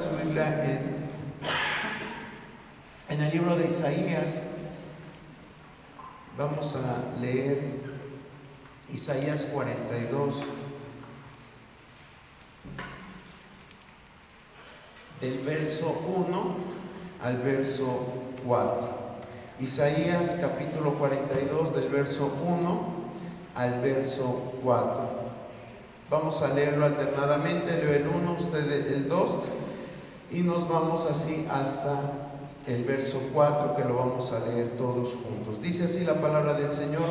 su Biblia en el libro de Isaías. Vamos a leer Isaías 42, del verso 1 al verso 4. Isaías capítulo 42, del verso 1 al verso 4. Vamos a leerlo alternadamente, leo el 1, usted el 2, y nos vamos así hasta el verso 4, que lo vamos a leer todos juntos. Dice así la palabra del Señor: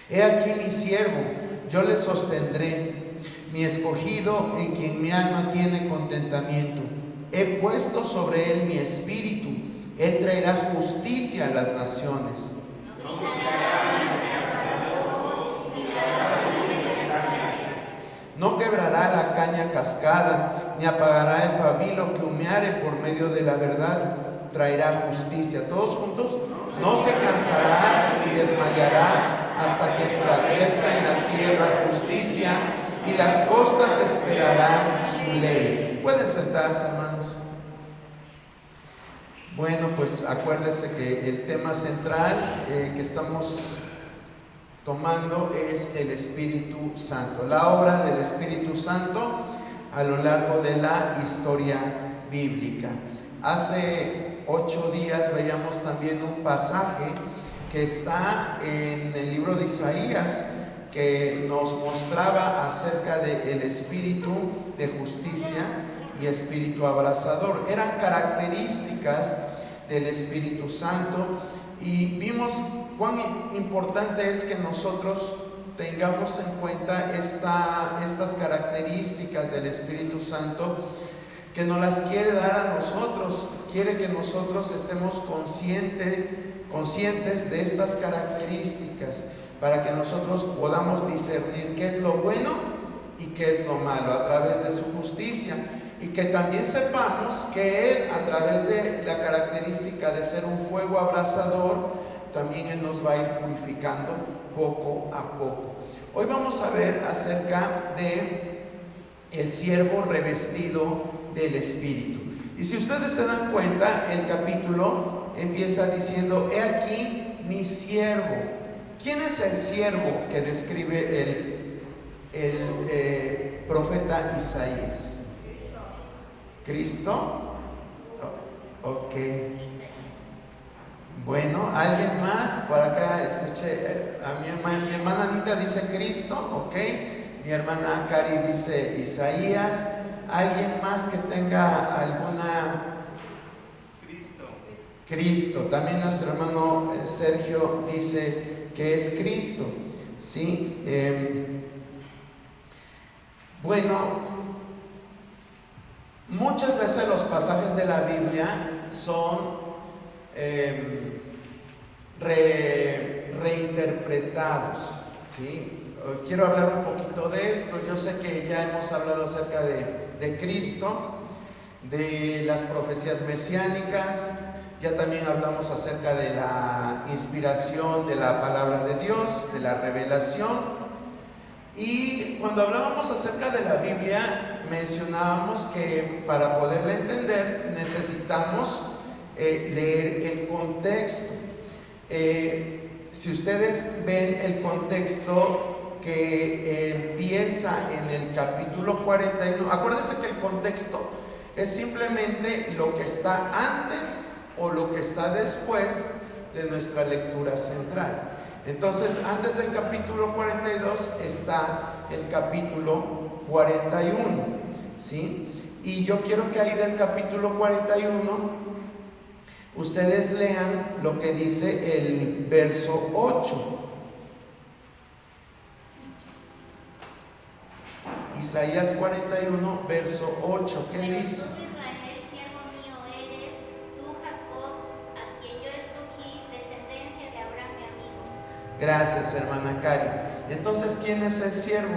He aquí mi siervo, yo le sostendré, mi escogido en quien mi alma tiene contentamiento. He puesto sobre él mi espíritu, él traerá justicia a las naciones. No quebrará la caña cascada, ni apagará el pabilo que humeare por medio de la verdad. Traerá justicia. Todos juntos. No se cansará ni desmayará hasta que establezca en la tierra justicia, y las costas esperarán su ley. Pueden sentarse, hermanos. Bueno, pues acuérdese que el tema central que estamos tomando es el Espíritu Santo, la obra del Espíritu Santo a lo largo de la historia bíblica. Hace 8 días veíamos también un pasaje que está en el libro de Isaías, que nos mostraba acerca del espíritu de justicia y espíritu abrasador. Eran características del Espíritu Santo, y vimos cuán importante es que nosotros tengamos en cuenta estas características del Espíritu Santo, que nos las quiere dar a nosotros. Quiere que nosotros estemos conscientes de estas características, para que nosotros podamos discernir qué es lo bueno y qué es lo malo a través de su justicia, y que también sepamos que Él, a través de la característica de ser un fuego abrasador, también Él nos va a ir purificando poco a poco. Hoy vamos a ver acerca de el siervo revestido del Espíritu. Y si ustedes se dan cuenta, el capítulo empieza diciendo: He aquí mi siervo. ¿Quién es el siervo que describe el profeta Isaías? ¿Cristo? Ok. Bueno, ¿alguien más? Por acá escuché a mi hermana Anita dice Cristo, ok. Mi hermana Cari dice Isaías. ¿Alguien más que tenga alguna? Cristo. También nuestro hermano Sergio dice que es Cristo, ¿sí? Bueno, muchas veces los pasajes de la Biblia son reinterpretados, ¿sí? Quiero hablar un poquito de esto. Yo sé que ya hemos hablado acerca de Cristo, de las profecías mesiánicas, ya también hablamos acerca de la inspiración de la palabra de Dios, de la revelación. Y cuando hablábamos acerca de la Biblia, mencionábamos que para poderla entender necesitamos leer el contexto. Si ustedes ven el contexto que empieza en el capítulo 41, acuérdense que el contexto es simplemente lo que está antes o lo que está después de nuestra lectura central. Entonces, antes del capítulo 42 está el capítulo 41, ¿sí? Y yo quiero que ahí del capítulo 41 ustedes lean lo que dice el verso 8. Isaías 41, verso 8, ¿qué dice? Gracias, hermana Cari. Entonces, ¿quién es el siervo?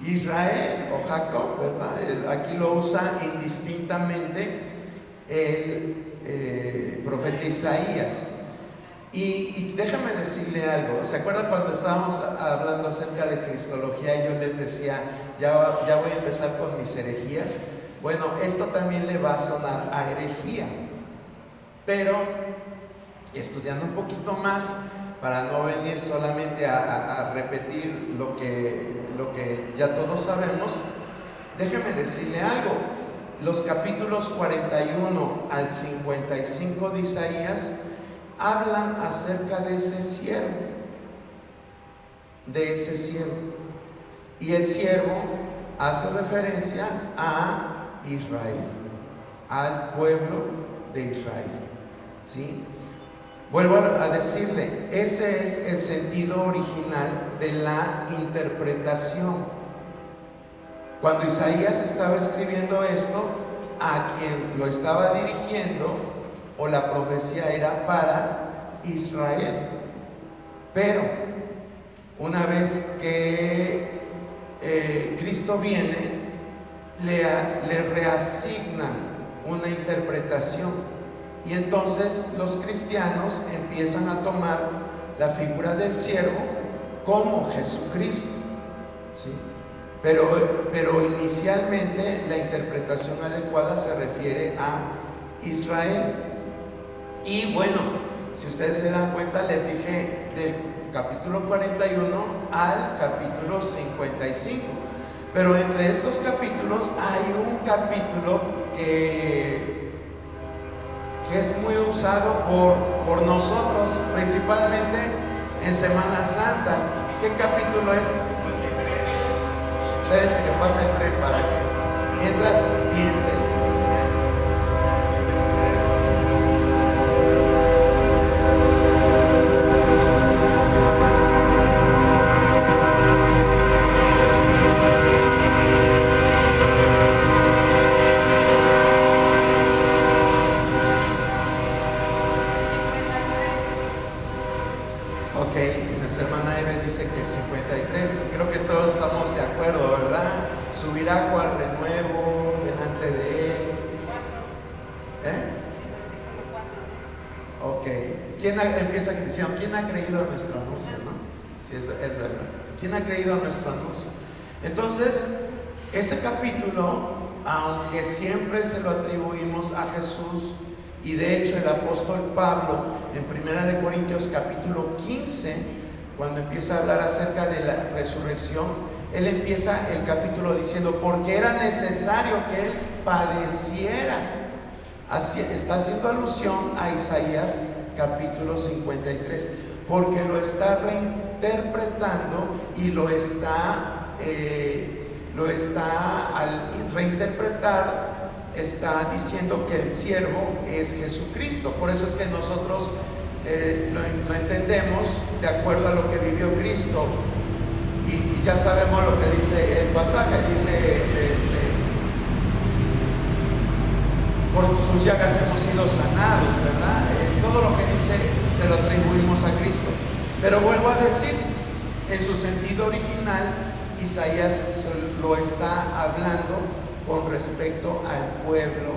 Israel o Jacob, ¿verdad? Aquí lo usa indistintamente el profeta Isaías. Y déjame decirle algo. ¿Se acuerdan cuando estábamos hablando acerca de cristología y yo les decía, ya voy a empezar con mis herejías? Bueno, esto también le va a sonar a herejía, pero estudiando un poquito más, para no venir solamente a repetir lo que ya todos sabemos, déjeme decirle algo. Los capítulos 41 al 55 de Isaías hablan acerca de ese siervo, y el siervo hace referencia a Israel, al pueblo de Israel, ¿sí? Vuelvo a decirle, ese es el sentido original de la interpretación. Cuando Isaías estaba escribiendo esto, a quien lo estaba dirigiendo, o la profecía era para Israel. Pero una vez que Cristo viene, le reasignan una interpretación. Y entonces los cristianos empiezan a tomar la figura del siervo como Jesucristo, ¿sí? Pero inicialmente la interpretación adecuada se refiere a Israel. Y bueno, si ustedes se dan cuenta, les dije del capítulo 41 al capítulo 55. Pero entre estos capítulos hay un capítulo que es muy usado por nosotros, principalmente en Semana Santa. ¿Qué capítulo es? Espérense que pase el tren para que mientras piensen. Nuestra hermana Eve dice que el 53, creo que todos estamos de acuerdo, ¿verdad? Subirá cual renuevo delante de él. Ok, ¿quién empieza diciendo, ¿quién ha creído a nuestro anuncio? ¿No? Sí, es verdad. ¿Quién ha creído a nuestro anuncio? Entonces, ese capítulo, aunque siempre se lo atribuimos a Jesús, y de hecho el apóstol Pablo en 1 Corintios capítulo 15, cuando empieza a hablar acerca de la resurrección, él empieza el capítulo diciendo, porque era necesario que él padeciera. Está haciendo alusión a Isaías capítulo 53, porque lo está reinterpretando y lo está al reinterpretar, está diciendo que el siervo es Jesucristo. Por eso es que nosotros lo entendemos de acuerdo a lo que vivió Cristo, y ya sabemos lo que dice el pasaje. Dice, por sus llagas hemos sido sanados, ¿verdad? Todo lo que dice se lo atribuimos a Cristo. Pero vuelvo a decir, en su sentido original, Isaías lo está hablando con respecto al pueblo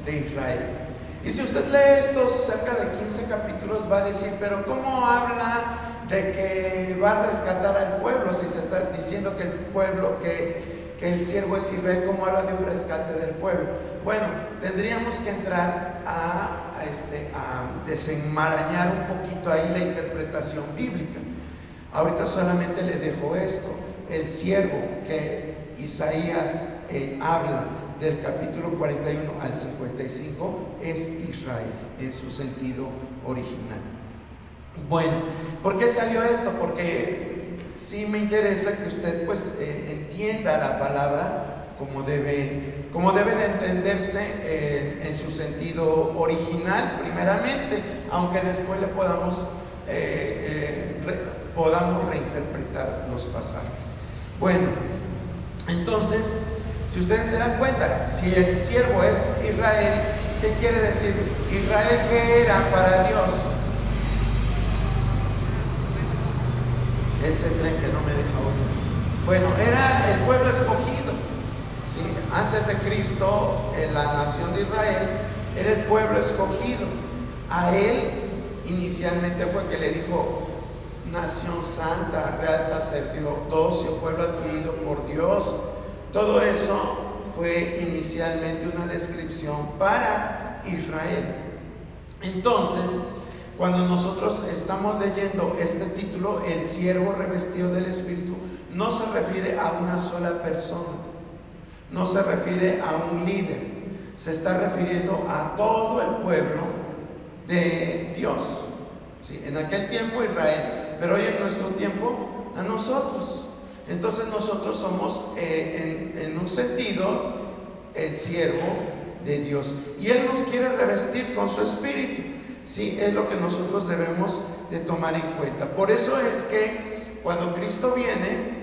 de Israel. Y si usted lee estos cerca de 15 capítulos, va a decir, pero ¿cómo habla de que va a rescatar al pueblo? Si se está diciendo que el pueblo, que el siervo es Israel, ¿cómo habla de un rescate del pueblo? Bueno, tendríamos que entrar a desenmarañar un poquito ahí la interpretación bíblica. Ahorita solamente le dejo esto. El siervo que Isaías habla del capítulo 41 al 55 es Israel en su sentido original. Bueno, ¿por qué salió esto? Porque sí me interesa que usted pues entienda la palabra como debe de entenderse en su sentido original primeramente, aunque después le podamos reinterpretar los pasajes. Bueno, entonces, si ustedes se dan cuenta, si el siervo es Israel, ¿qué quiere decir? Israel, ¿qué era para Dios? Ese tren que no me deja oír. Bueno, era el pueblo escogido, ¿sí? Antes de Cristo, en la nación de Israel era el pueblo escogido. A él inicialmente fue que le dijo nación santa, real sacerdocio, pueblo adquirido por Dios. Todo eso fue inicialmente una descripción para Israel. Entonces, cuando nosotros estamos leyendo este título, el siervo revestido del Espíritu, no se refiere a una sola persona, no se refiere a un líder, se está refiriendo a todo el pueblo de Dios. ¿Sí? En aquel tiempo Israel, pero hoy en nuestro tiempo a nosotros. Entonces nosotros somos en un sentido el siervo de Dios, y Él nos quiere revestir con su Espíritu. Sí, es lo que nosotros debemos de tomar en cuenta. Por eso es que cuando Cristo viene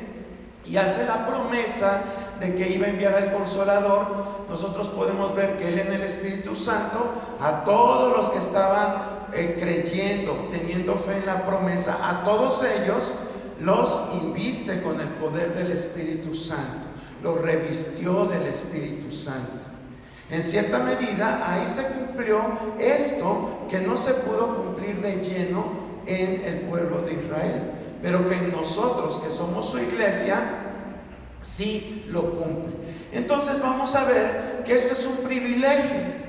y hace la promesa de que iba a enviar al Consolador, nosotros podemos ver que Él en el Espíritu Santo, a todos los que estaban creyendo, teniendo fe en la promesa, a todos ellos los inviste con el poder del Espíritu Santo, los revistió del Espíritu Santo. En cierta medida ahí se cumplió esto que no se pudo cumplir de lleno en el pueblo de Israel, pero que en nosotros, que somos su iglesia, sí lo cumple. Entonces vamos a ver que esto es un privilegio.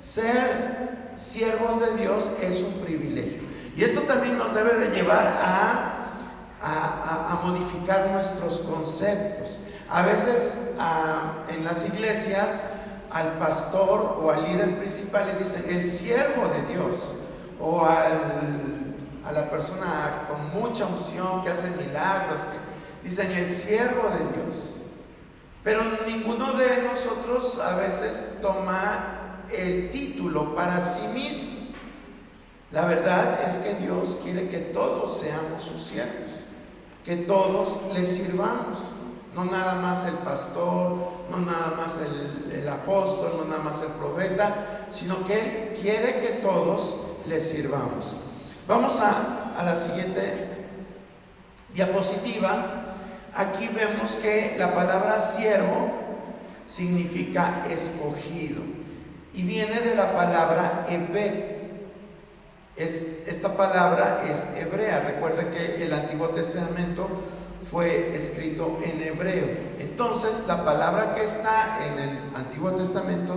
Ser siervos de Dios es un privilegio, y esto también nos debe de llevar a modificar nuestros conceptos. A veces en las iglesias al pastor o al líder principal le dicen el siervo de Dios, o a la persona con mucha unción que hace milagros, que dicen el siervo de Dios. Pero ninguno de nosotros a veces toma el título para sí mismo. La verdad es que Dios quiere que todos seamos sus siervos, que todos le sirvamos. No nada más el pastor, no nada más el apóstol, no nada más el profeta, sino que Él quiere que todos le sirvamos. Vamos a la siguiente diapositiva. Aquí vemos que la palabra siervo significa escogido y viene de la palabra Eved. Esta palabra es hebrea. Recuerda que el Antiguo Testamento fue escrito en hebreo. Entonces la palabra que está en el Antiguo Testamento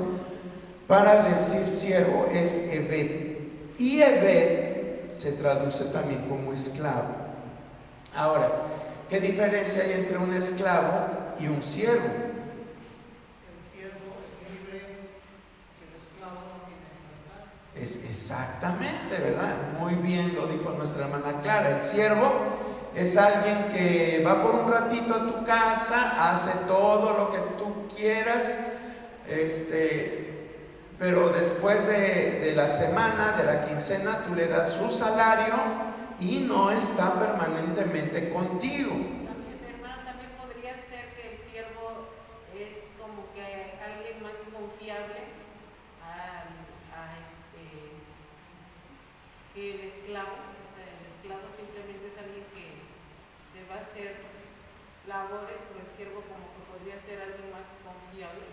para decir siervo es Eved, y Eved se traduce también como esclavo. Ahora, ¿qué diferencia hay entre un esclavo y un siervo? El siervo es libre, el esclavo no tiene libertad. Es exactamente, ¿verdad? Muy bien lo dijo nuestra hermana Clara. El siervo es alguien que va por un ratito a tu casa, hace todo lo que tú quieras, pero después de la semana, de la quincena, tú le das su salario y no está permanentemente contigo. También, hermano, también podría ser que el siervo es como que alguien más confiable que el esclavo. O sea, el esclavo simplemente es alguien que va a hacer labores, pero el siervo como que podría ser alguien más confiable.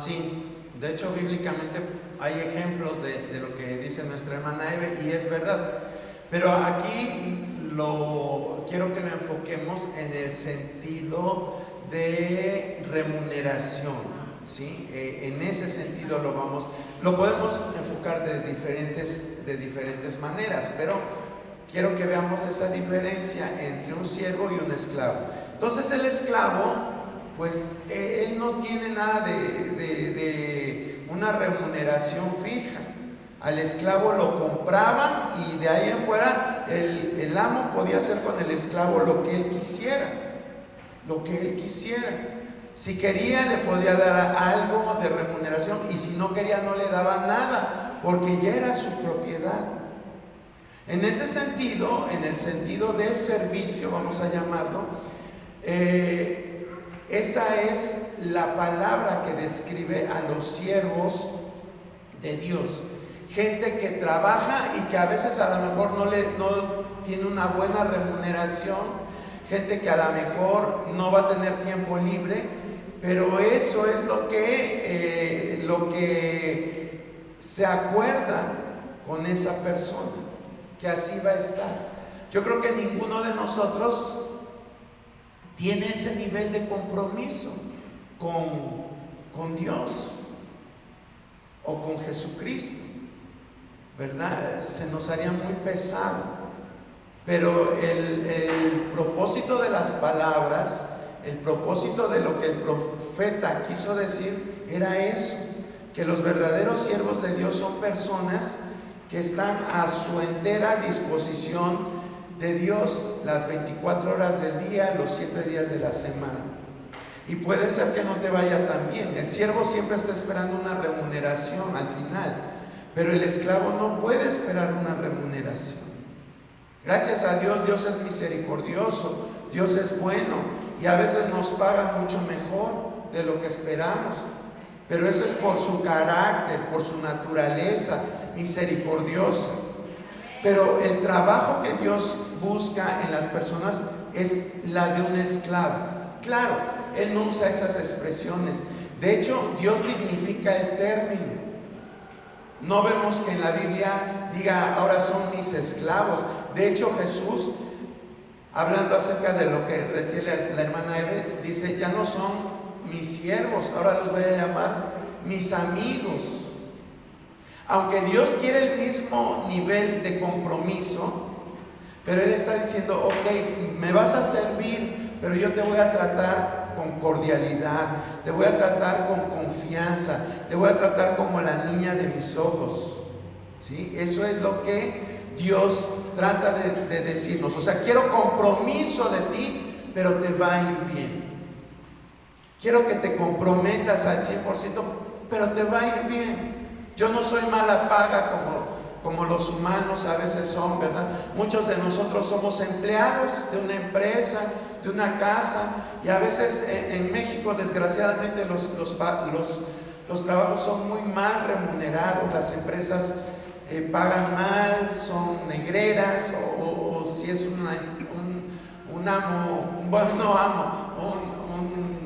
Sí, de hecho bíblicamente hay ejemplos de lo que dice nuestra hermana Eve, y es verdad, pero aquí quiero que lo enfoquemos en el sentido de remuneración, ¿sí? En ese sentido lo podemos enfocar de diferentes maneras, pero quiero que veamos esa diferencia entre un siervo y un esclavo. Entonces el esclavo, pues él no tiene nada de una remuneración fija. Al esclavo lo compraban y de ahí en fuera el amo podía hacer con el esclavo lo que él quisiera. Si quería le podía dar algo de remuneración, y si no quería no le daba nada, porque ya era su propiedad. En ese sentido, en el sentido de servicio, vamos a llamarlo, esa es la palabra que describe a los siervos de Dios. Gente que trabaja y que a veces a lo mejor no tiene una buena remuneración, gente que a lo mejor no va a tener tiempo libre, pero eso es lo que se acuerda con esa persona, que así va a estar. Yo creo que ninguno de nosotros tiene ese nivel de compromiso con Dios o con Jesucristo, ¿verdad? Se nos haría muy pesado. Pero el propósito de las palabras, el propósito de lo que el profeta quiso decir era eso, que los verdaderos siervos de Dios son personas que están a su entera disposición de Dios las 24 horas del día, los 7 días de la semana. Y puede ser que no te vaya tan bien. El siervo siempre está esperando una remuneración al final, pero el esclavo no puede esperar una remuneración. Gracias a Dios, Dios es misericordioso, Dios es bueno y a veces nos paga mucho mejor de lo que esperamos, pero eso es por su carácter, por su naturaleza misericordiosa. Pero el trabajo que Dios busca en las personas es la de un esclavo. Claro, Él no usa esas expresiones. De hecho, Dios dignifica el término. No vemos que en la Biblia diga, ahora son mis esclavos. De hecho, Jesús, hablando acerca de lo que decía la hermana Eve, dice, ya no son mis siervos, ahora los voy a llamar mis amigos. Aunque Dios quiere el mismo nivel de compromiso, pero Él está diciendo, ok, me vas a servir, pero yo te voy a tratar con cordialidad, te voy a tratar con confianza, te voy a tratar como la niña de mis ojos. ¿Sí? Eso es lo que Dios trata de decirnos. O sea, quiero compromiso de ti, pero te va a ir bien. Quiero que te comprometas al 100%, pero te va a ir bien. Yo no soy mala paga como los humanos a veces son, ¿verdad? Muchos de nosotros somos empleados de una empresa, de una casa, y a veces en México desgraciadamente los trabajos son muy mal remunerados, las empresas pagan mal, son negreras, o si es un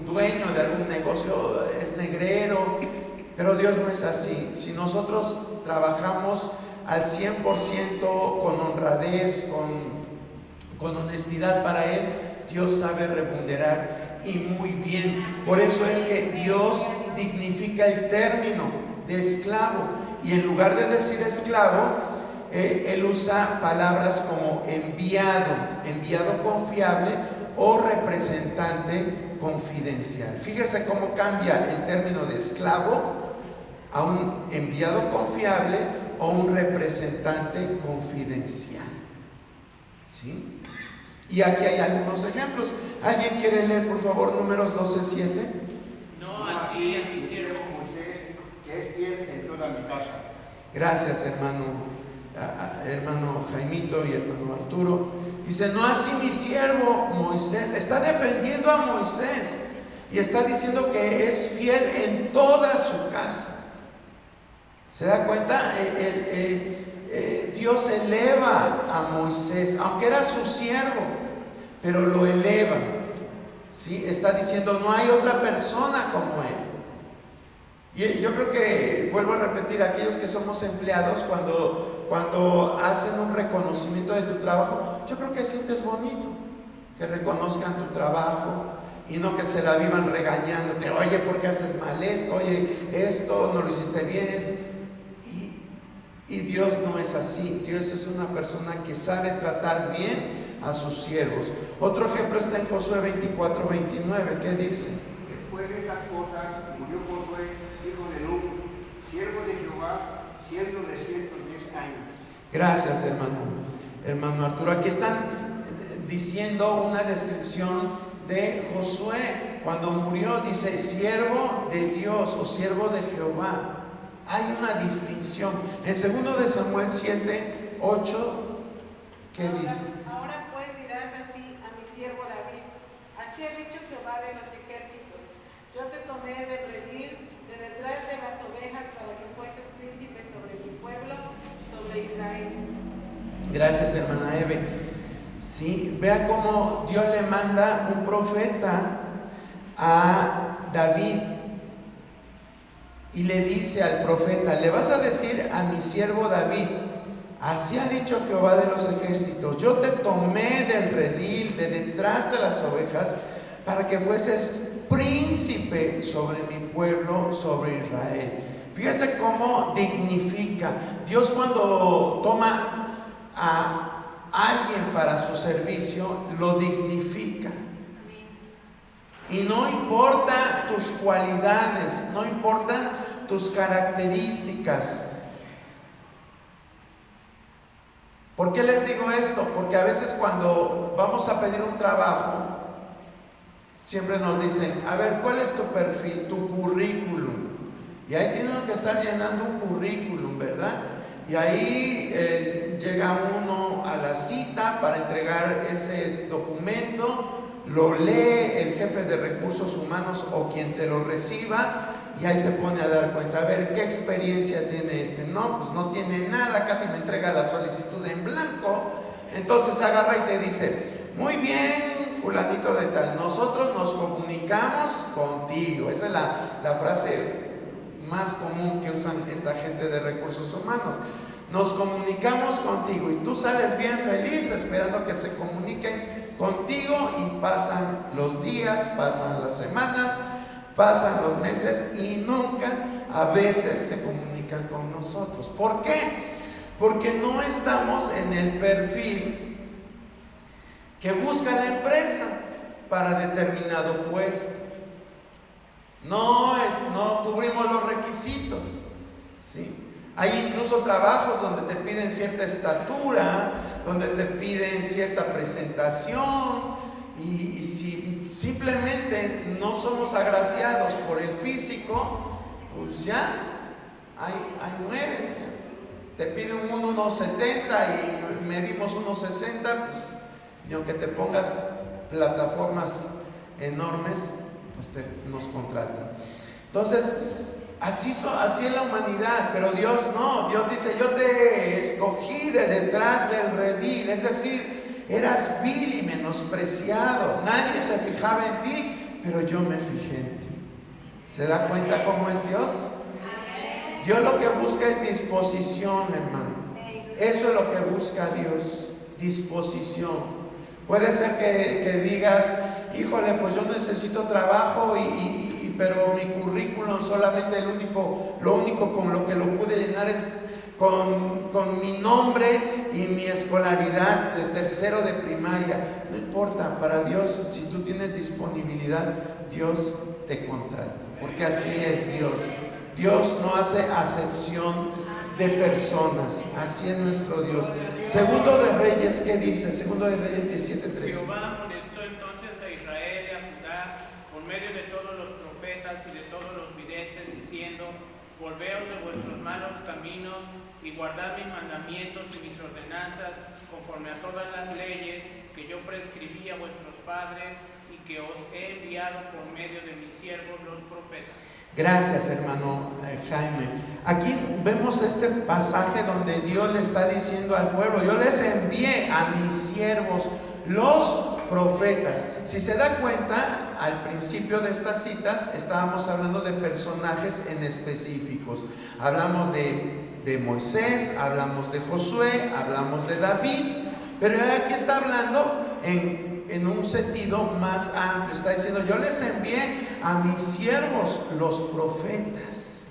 dueño de algún negocio es negrero. Pero Dios no es así. Si nosotros trabajamos al 100% con honradez, con honestidad para Él, Dios sabe remunerar y muy bien. Por eso es que Dios dignifica el término de esclavo, y en lugar de decir esclavo, Él usa palabras como enviado confiable o representante confidencial. Fíjese cómo cambia el término de esclavo a un enviado confiable o un representante confidencial. ¿Sí? Y aquí hay algunos ejemplos. ¿Alguien quiere leer, por favor, Números 12:7? No así a mi siervo Moisés, que es fiel en toda mi casa. Gracias, hermano Jaimito y hermano Arturo. Dice, no así mi siervo Moisés. Está defendiendo a Moisés y está diciendo que es fiel en toda su casa. ¿Se da cuenta? Dios eleva a Moisés, aunque era su siervo, pero lo eleva. ¿Sí? Está diciendo, no hay otra persona como él. Y yo creo que, vuelvo a repetir, aquellos que somos empleados, cuando hacen un reconocimiento de tu trabajo, yo creo que sientes bonito que reconozcan tu trabajo y no que se la vivan regañándote. Oye, ¿por qué haces mal esto? Oye, esto no lo hiciste bien. Y Dios no es así. Dios es una persona que sabe tratar bien a sus siervos. Otro ejemplo está en Josué 24:29. ¿Qué dice? Después de estas cosas murió Josué, hijo de Nun, siervo de Jehová, siendo de 110 años. Gracias, hermano Arturo. Aquí están diciendo una descripción de Josué. Cuando murió, dice siervo de Dios o siervo de Jehová. Hay una distinción. En 2 de Samuel 7:8, ¿qué dice? Ahora pues dirás así a mi siervo David: así ha dicho Jehová de los ejércitos: yo te tomé de redil, de detrás de las ovejas, para que fueses príncipe sobre mi pueblo, sobre Israel. Gracias, hermana Eve. Sí, vea cómo Dios le manda un profeta a David y le dice al profeta, le vas a decir a mi siervo David, Así ha dicho Jehová de los ejércitos: yo te tomé del redil, de detrás de las ovejas, para que fueses príncipe sobre mi pueblo, sobre Israel. Fíjese cómo dignifica. Dios, cuando toma a alguien para su servicio, lo dignifica. Y no importa tus cualidades, no importan tus características. ¿Por qué les digo esto? Porque a veces cuando vamos a pedir un trabajo, siempre nos dicen: a ver, ¿cuál es tu perfil, tu currículum? Y ahí tienen que estar llenando un currículum, ¿verdad? Y ahí llega uno a la cita para entregar ese documento, lo lee el jefe de recursos humanos o quien te lo reciba, y ahí se pone a dar cuenta: a ver, ¿qué experiencia tiene este? No, pues no tiene nada, casi me entrega la solicitud en blanco. Entonces agarra y te dice: muy bien, fulanito de tal, nosotros nos comunicamos contigo. Esa es la frase más común que usan esta gente de recursos humanos. Nos comunicamos contigo, y tú sales bien feliz esperando que se comuniquen contigo, y pasan los días, pasan las semanas, pasan los meses, y nunca a veces se comunican con nosotros. ¿Por qué? Porque no estamos en el perfil que busca la empresa para determinado puesto. No cubrimos los requisitos, ¿sí? Hay incluso trabajos donde te piden cierta estatura, donde te piden cierta presentación, y si simplemente no somos agraciados por el físico, pues ya, ahí muere. Te piden 1,70 y medimos 1,60, pues, y aunque te pongas plataformas enormes, pues nos contratan. Entonces, así es la humanidad. Pero Dios no. Dios dice: yo te escogí de detrás del redil. Es decir, eras vil y menospreciado, nadie se fijaba en ti, pero yo me fijé en ti. ¿Se da cuenta cómo es Dios? Dios lo que busca es disposición, hermano. Eso es lo que busca Dios, disposición. Puede ser que digas: híjole, pues yo necesito trabajo, pero mi currículum solamente lo único con lo que lo pude llenar es con mi nombre y mi escolaridad de tercero de primaria. No importa, para Dios, si tú tienes disponibilidad, Dios te contrata, porque así es Dios. Dios no hace acepción de personas, así es nuestro Dios. Segundo de Reyes, ¿qué dice? Segundo de Reyes 17:3. Jehová amonestó entonces a Israel y a Judá por medio de todos los profetas y de todos los videntes, diciendo: volveos de vuestros malos caminos y guardad mis mandamientos y mis ordenanzas, conforme a todas las leyes que yo prescribí a vuestros padres y que os he enviado por medio de mis siervos los profetas. Gracias, hermano Jaime. Aquí vemos este pasaje donde Dios le está diciendo al pueblo: yo les envié a mis siervos, los profetas. Si se da cuenta, al principio de estas citas estábamos hablando de personajes en específicos. Hablamos de Moisés, hablamos de Josué, hablamos de David, pero aquí está hablando en un sentido más amplio. Está diciendo: yo les envié a mis siervos, los profetas.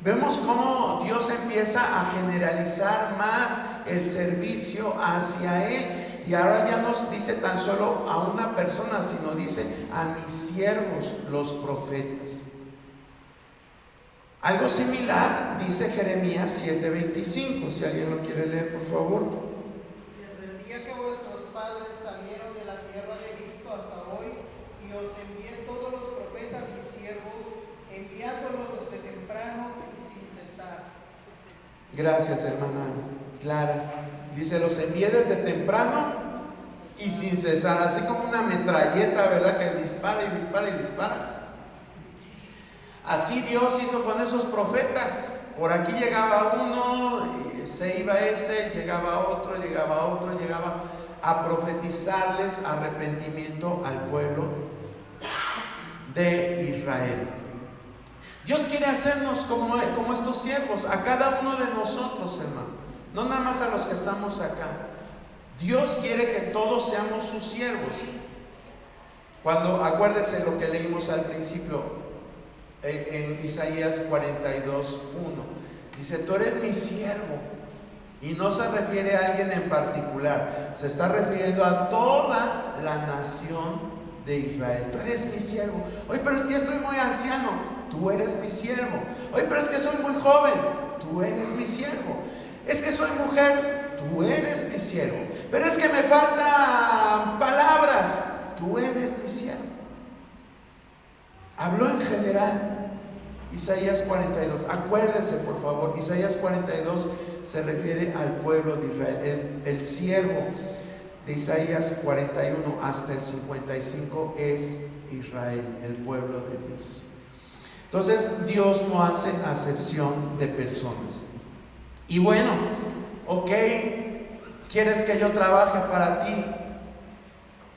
Vemos cómo Dios empieza a generalizar más el servicio hacia Él, y ahora ya no dice tan solo a una persona, sino dice: a mis siervos, los profetas. Algo similar dice Jeremías 7:25. Si alguien lo quiere leer, por favor. Desde el día que vuestros padres salieron de la tierra de Egipto hasta hoy, y os envié todos los profetas mis siervos, enviándolos desde temprano y sin cesar. Gracias, hermana Clara. Dice: los envié desde temprano y sin cesar, así como una metralleta, ¿verdad? Que dispara y dispara y dispara. Así Dios hizo con esos profetas. Por aquí llegaba uno, se iba ese, llegaba otro, llegaba a profetizarles arrepentimiento al pueblo de Israel. Dios quiere hacernos como estos siervos, a cada uno de nosotros, hermano. no nada más a los que estamos acá. Dios quiere que todos seamos sus siervos. Cuando, acuérdese lo que leímos al principio en Isaías 42:1, dice: tú eres mi siervo. Y no se refiere a alguien en particular, se está refiriendo a toda la nación de Israel. Tú eres mi siervo. Oye, pero es que estoy muy anciano. Tú eres mi siervo. Oye, pero es que soy muy joven. Tú eres mi siervo. Es que soy mujer. Tú eres mi siervo. Pero es que me faltan palabras. Tú eres mi siervo. Habló en general. Isaías 42, acuérdese por favor, Isaías 42 se refiere al pueblo de Israel. El siervo de Isaías 41 hasta el 55 es Israel, el pueblo de Dios. Entonces Dios no hace acepción de personas. Y bueno, ok, ¿quieres que yo trabaje para ti?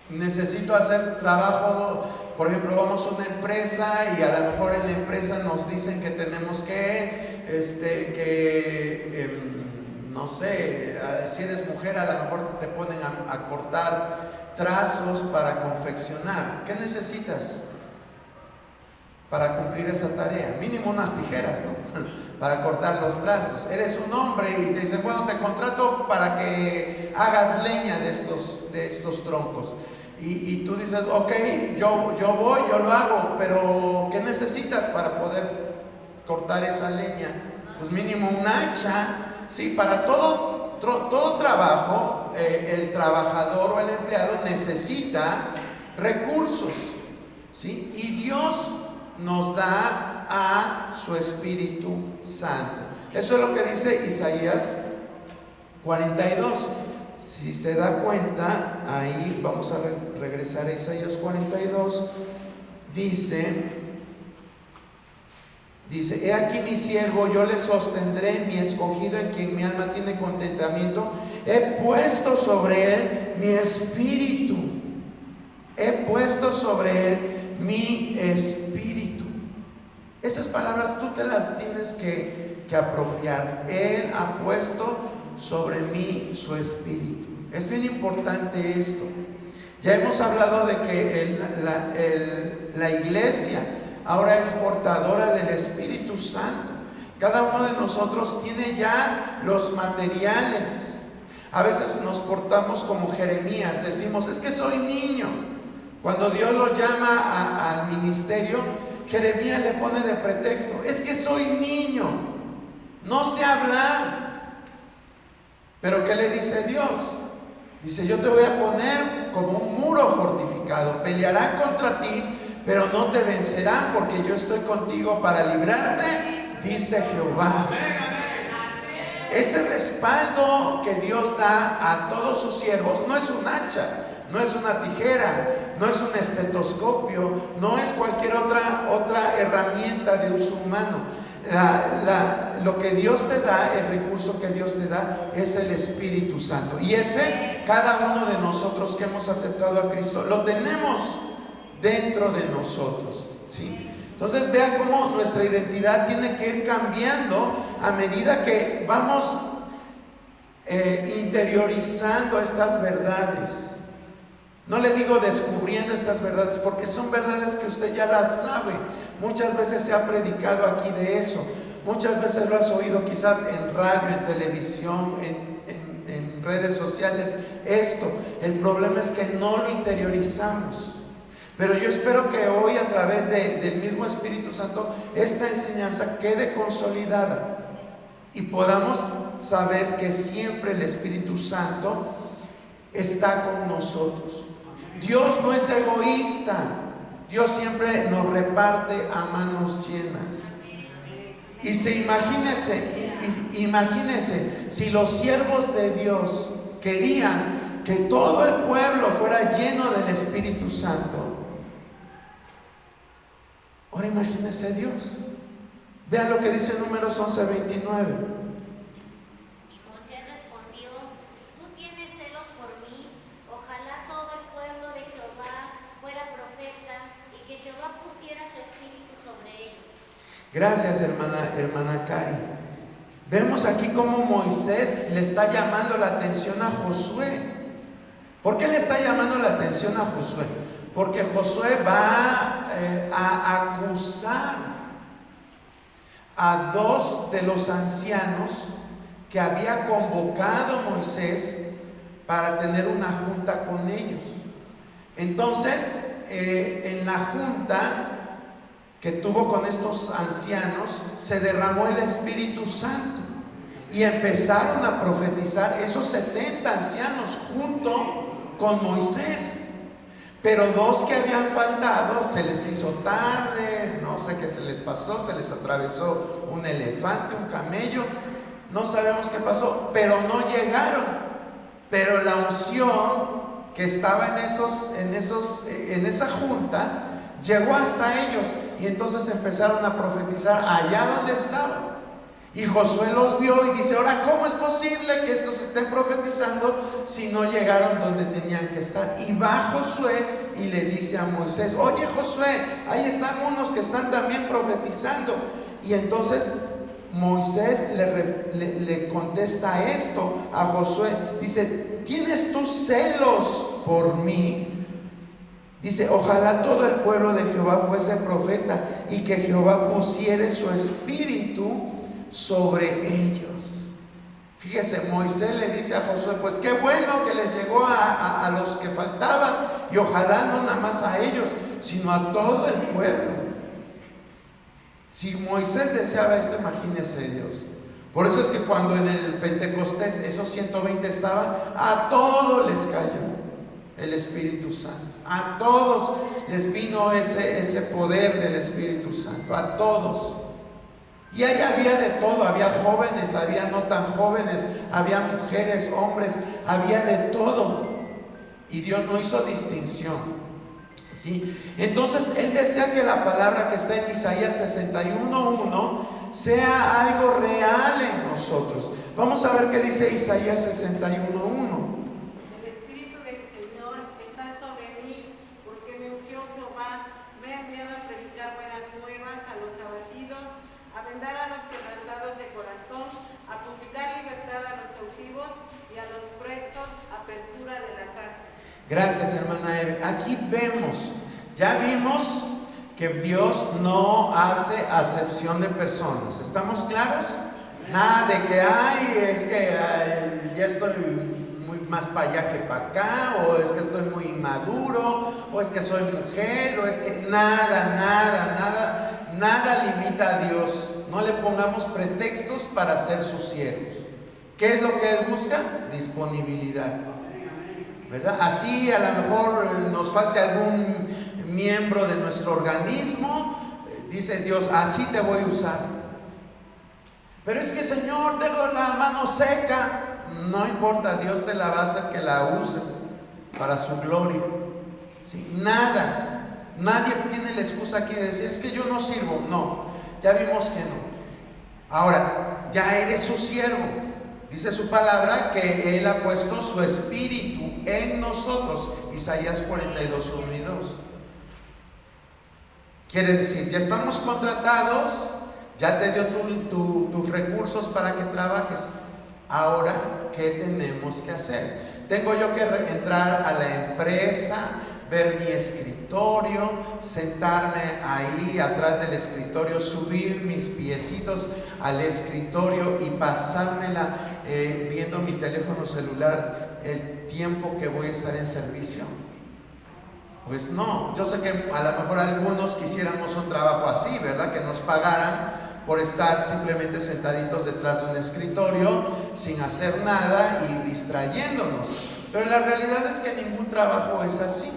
Necesito hacer trabajo. Por ejemplo, vamos a una empresa y a lo mejor en la empresa nos dicen que tenemos no sé, si eres mujer a lo mejor te ponen a cortar trazos para confeccionar. ¿Qué necesitas para cumplir esa tarea? Mínimo unas tijeras, ¿no? Para cortar los trazos. Eres un hombre y te dicen: bueno, te contrato para que hagas leña de estos troncos. Y tú dices: ok, yo voy, yo lo hago, pero ¿qué necesitas para poder cortar esa leña? Pues mínimo un hacha. Sí, para todo trabajo, el trabajador o el empleado necesita recursos, ¿sí? Y Dios nos da a su Espíritu Santo. Eso es lo que dice Isaías 42. Si se da cuenta, ahí vamos a regresar a Isaías 42. Dice: he aquí mi siervo, yo le sostendré, mi escogido en quien mi alma tiene contentamiento. He puesto sobre él mi espíritu. He puesto sobre él mi espíritu. Esas palabras tú te las tienes que apropiar. Él ha puesto sobre mí su espíritu. Es bien importante esto. Ya hemos hablado de que la iglesia ahora es portadora del Espíritu Santo. Cada uno de nosotros tiene ya los materiales. A veces nos portamos como Jeremías, decimos: es que soy niño. Cuando Dios lo llama al ministerio, Jeremías le pone de pretexto: es que soy niño, no sé hablar. Pero ¿qué le dice Dios? Dice: yo te voy a poner como un muro fortificado. Pelearán contra ti, pero no te vencerán, porque yo estoy contigo para librarte, dice Jehová. Ese respaldo que Dios da a todos sus siervos no es un hacha, no es una tijera, no es un estetoscopio, no es cualquier otra herramienta de uso humano. Lo que Dios te da, el recurso que Dios te da, es el Espíritu Santo. Y ese, cada uno de nosotros que hemos aceptado a Cristo, lo tenemos dentro de nosotros, ¿sí? Entonces vea cómo nuestra identidad tiene que ir cambiando a medida que vamos interiorizando estas verdades. No le digo descubriendo estas verdades, porque son verdades que usted ya las sabe. Muchas veces se ha predicado aquí de eso. Muchas veces lo has oído quizás en radio, en televisión, en redes sociales. El problema es que no lo interiorizamos. Pero yo espero que hoy, a través del mismo Espíritu Santo, esta enseñanza quede consolidada y podamos saber que siempre el Espíritu Santo está con nosotros. Dios no es egoísta. Dios siempre nos reparte a manos llenas. Y imagínense si los siervos de Dios querían que todo el pueblo fuera lleno del Espíritu Santo. Ahora imagínese Dios. Vean lo que dice Números 11:29. Y Moisés respondió: tú tienes celos por mí. Ojalá todo el pueblo de Jehová fuera profeta y que Jehová pusiera su espíritu sobre ellos. Gracias, hermana Cari. Vemos aquí cómo Moisés le está llamando la atención a Josué. ¿Por qué le está llamando la atención a Josué? Porque Josué va a acusar a dos de los ancianos que había convocado Moisés para tener una junta con ellos. Entonces, en la junta que tuvo con estos ancianos, se derramó el Espíritu Santo y empezaron a profetizar esos 70 ancianos junto con Moisés. Pero dos que habían faltado, se les hizo tarde, no sé qué se les pasó, se les atravesó un elefante, un camello, no sabemos qué pasó, pero no llegaron. Pero la unción que estaba en esa junta llegó hasta ellos, y entonces empezaron a profetizar allá donde estaban. Y Josué los vio y dice: ahora, ¿cómo es posible que estos estén profetizando si no llegaron donde tenían que estar? Y va Josué y le dice a Moisés: oye, Josué, ahí están unos que están también profetizando. Y entonces Moisés le contesta esto a Josué. Dice: ¿tienes tú celos por mí? Dice: ojalá todo el pueblo de Jehová fuese profeta, y que Jehová pusiere su espíritu sobre ellos. Fíjese, Moisés le dice a Josué: pues qué bueno que les llegó a los que faltaban, y ojalá no nada más a ellos, sino a todo el pueblo. Si Moisés deseaba esto, imagínese Dios. Por eso es que cuando en el Pentecostés esos 120 estaban, a todos les cayó el Espíritu Santo. A todos les vino ese poder del Espíritu Santo, a todos. Y ahí había de todo, había jóvenes, había no tan jóvenes, había mujeres, hombres, había de todo. Y Dios no hizo distinción, ¿sí? Entonces Él desea que la palabra que está en Isaías 61:1 sea algo real en nosotros. Vamos a ver qué dice Isaías 61:1. Gracias, hermana Eve. Aquí ya vimos que Dios no hace acepción de personas. ¿Estamos claros? Nada de que es que ya estoy muy más para allá que para acá, o es que estoy muy inmaduro, o es que soy mujer, o es que nada limita a Dios. No le pongamos pretextos para ser sus siervos. ¿Qué es lo que Él busca? Disponibilidad, ¿verdad? Así a lo mejor nos falte algún miembro de nuestro organismo, dice Dios: así te voy a usar. Pero es que, Señor, tengo la mano seca. No importa, Dios te la va a hacer que la uses para su gloria, ¿sí? Nadie tiene la excusa aquí de decir: es que yo no sirvo. No, ya vimos que no. Ahora, ya eres su siervo. Dice su palabra que Él ha puesto su espíritu en nosotros. Isaías 42:1 y 2. Quiere decir, ya estamos contratados, ya te dio tus recursos para que trabajes. Ahora, ¿qué tenemos que hacer? Tengo yo que entrar a la empresa, ver mi escritorio, sentarme ahí atrás del escritorio, subir mis piecitos al escritorio y pasármela viendo mi teléfono celular el tiempo que voy a estar en servicio. Pues no, yo sé que a lo mejor algunos quisiéramos un trabajo así, ¿verdad? Que nos pagaran por estar simplemente sentaditos detrás de un escritorio sin hacer nada y distrayéndonos. Pero la realidad es que ningún trabajo es así.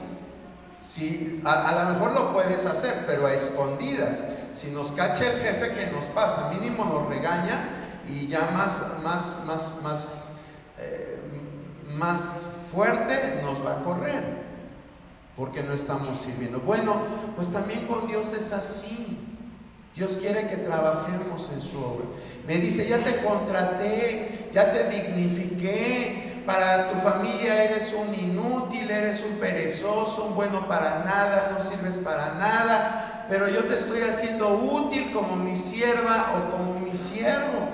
Sí, a lo mejor lo puedes hacer, pero a escondidas. Si nos cacha el jefe, ¿qué nos pasa? Mínimo nos regaña y ya más fuerte nos va a correr, porque no estamos sirviendo. Bueno, pues también con Dios es así. Dios quiere que trabajemos en su obra. Me dice: ya te contraté, ya te dignifiqué. Para tu familia eres un inútil, eres un perezoso, un bueno para nada, no sirves para nada, pero yo te estoy haciendo útil como mi sierva o como mi siervo.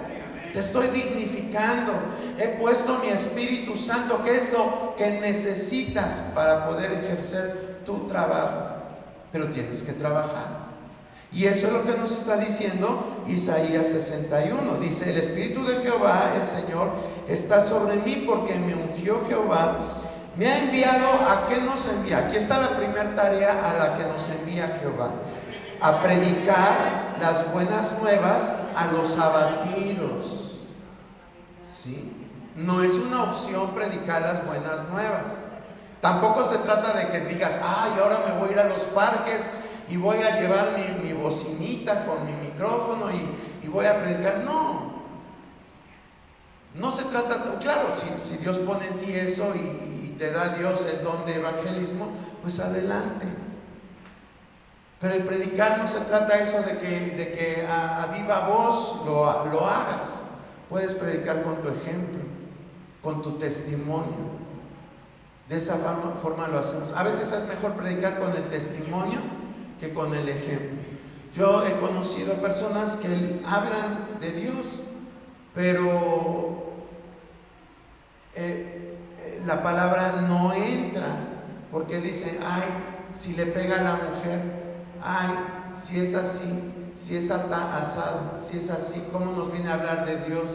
Te estoy dignificando. He puesto mi Espíritu Santo, que es lo que necesitas para poder ejercer tu trabajo. Pero tienes que trabajar. Y eso es lo que nos está diciendo Isaías 61. Dice: el Espíritu de Jehová, el Señor, está sobre mí, porque me ungió Jehová. Me ha enviado. ¿A qué nos envía? Aquí está la primera tarea a la que nos envía Jehová: a predicar las buenas nuevas a los abatidos. ¿Sí? No es una opción predicar las buenas nuevas. Tampoco se trata de que digas: ay, ahora me voy a ir a los parques y voy a llevar mi bocinita con mi micrófono y voy a predicar. No se trata. Claro, si Dios pone en ti eso y te da Dios el don de evangelismo, pues adelante. Pero el predicar no se trata eso de que a viva voz lo hagas. Puedes predicar con tu ejemplo, con tu testimonio. De esa forma lo hacemos. A veces es mejor predicar con el testimonio que con el ejemplo. Yo he conocido personas que hablan de Dios, pero la palabra no entra, porque dicen: ay, si le pega a la mujer, ay, si es así, si es asado, si es así, ¿cómo nos viene a hablar de Dios?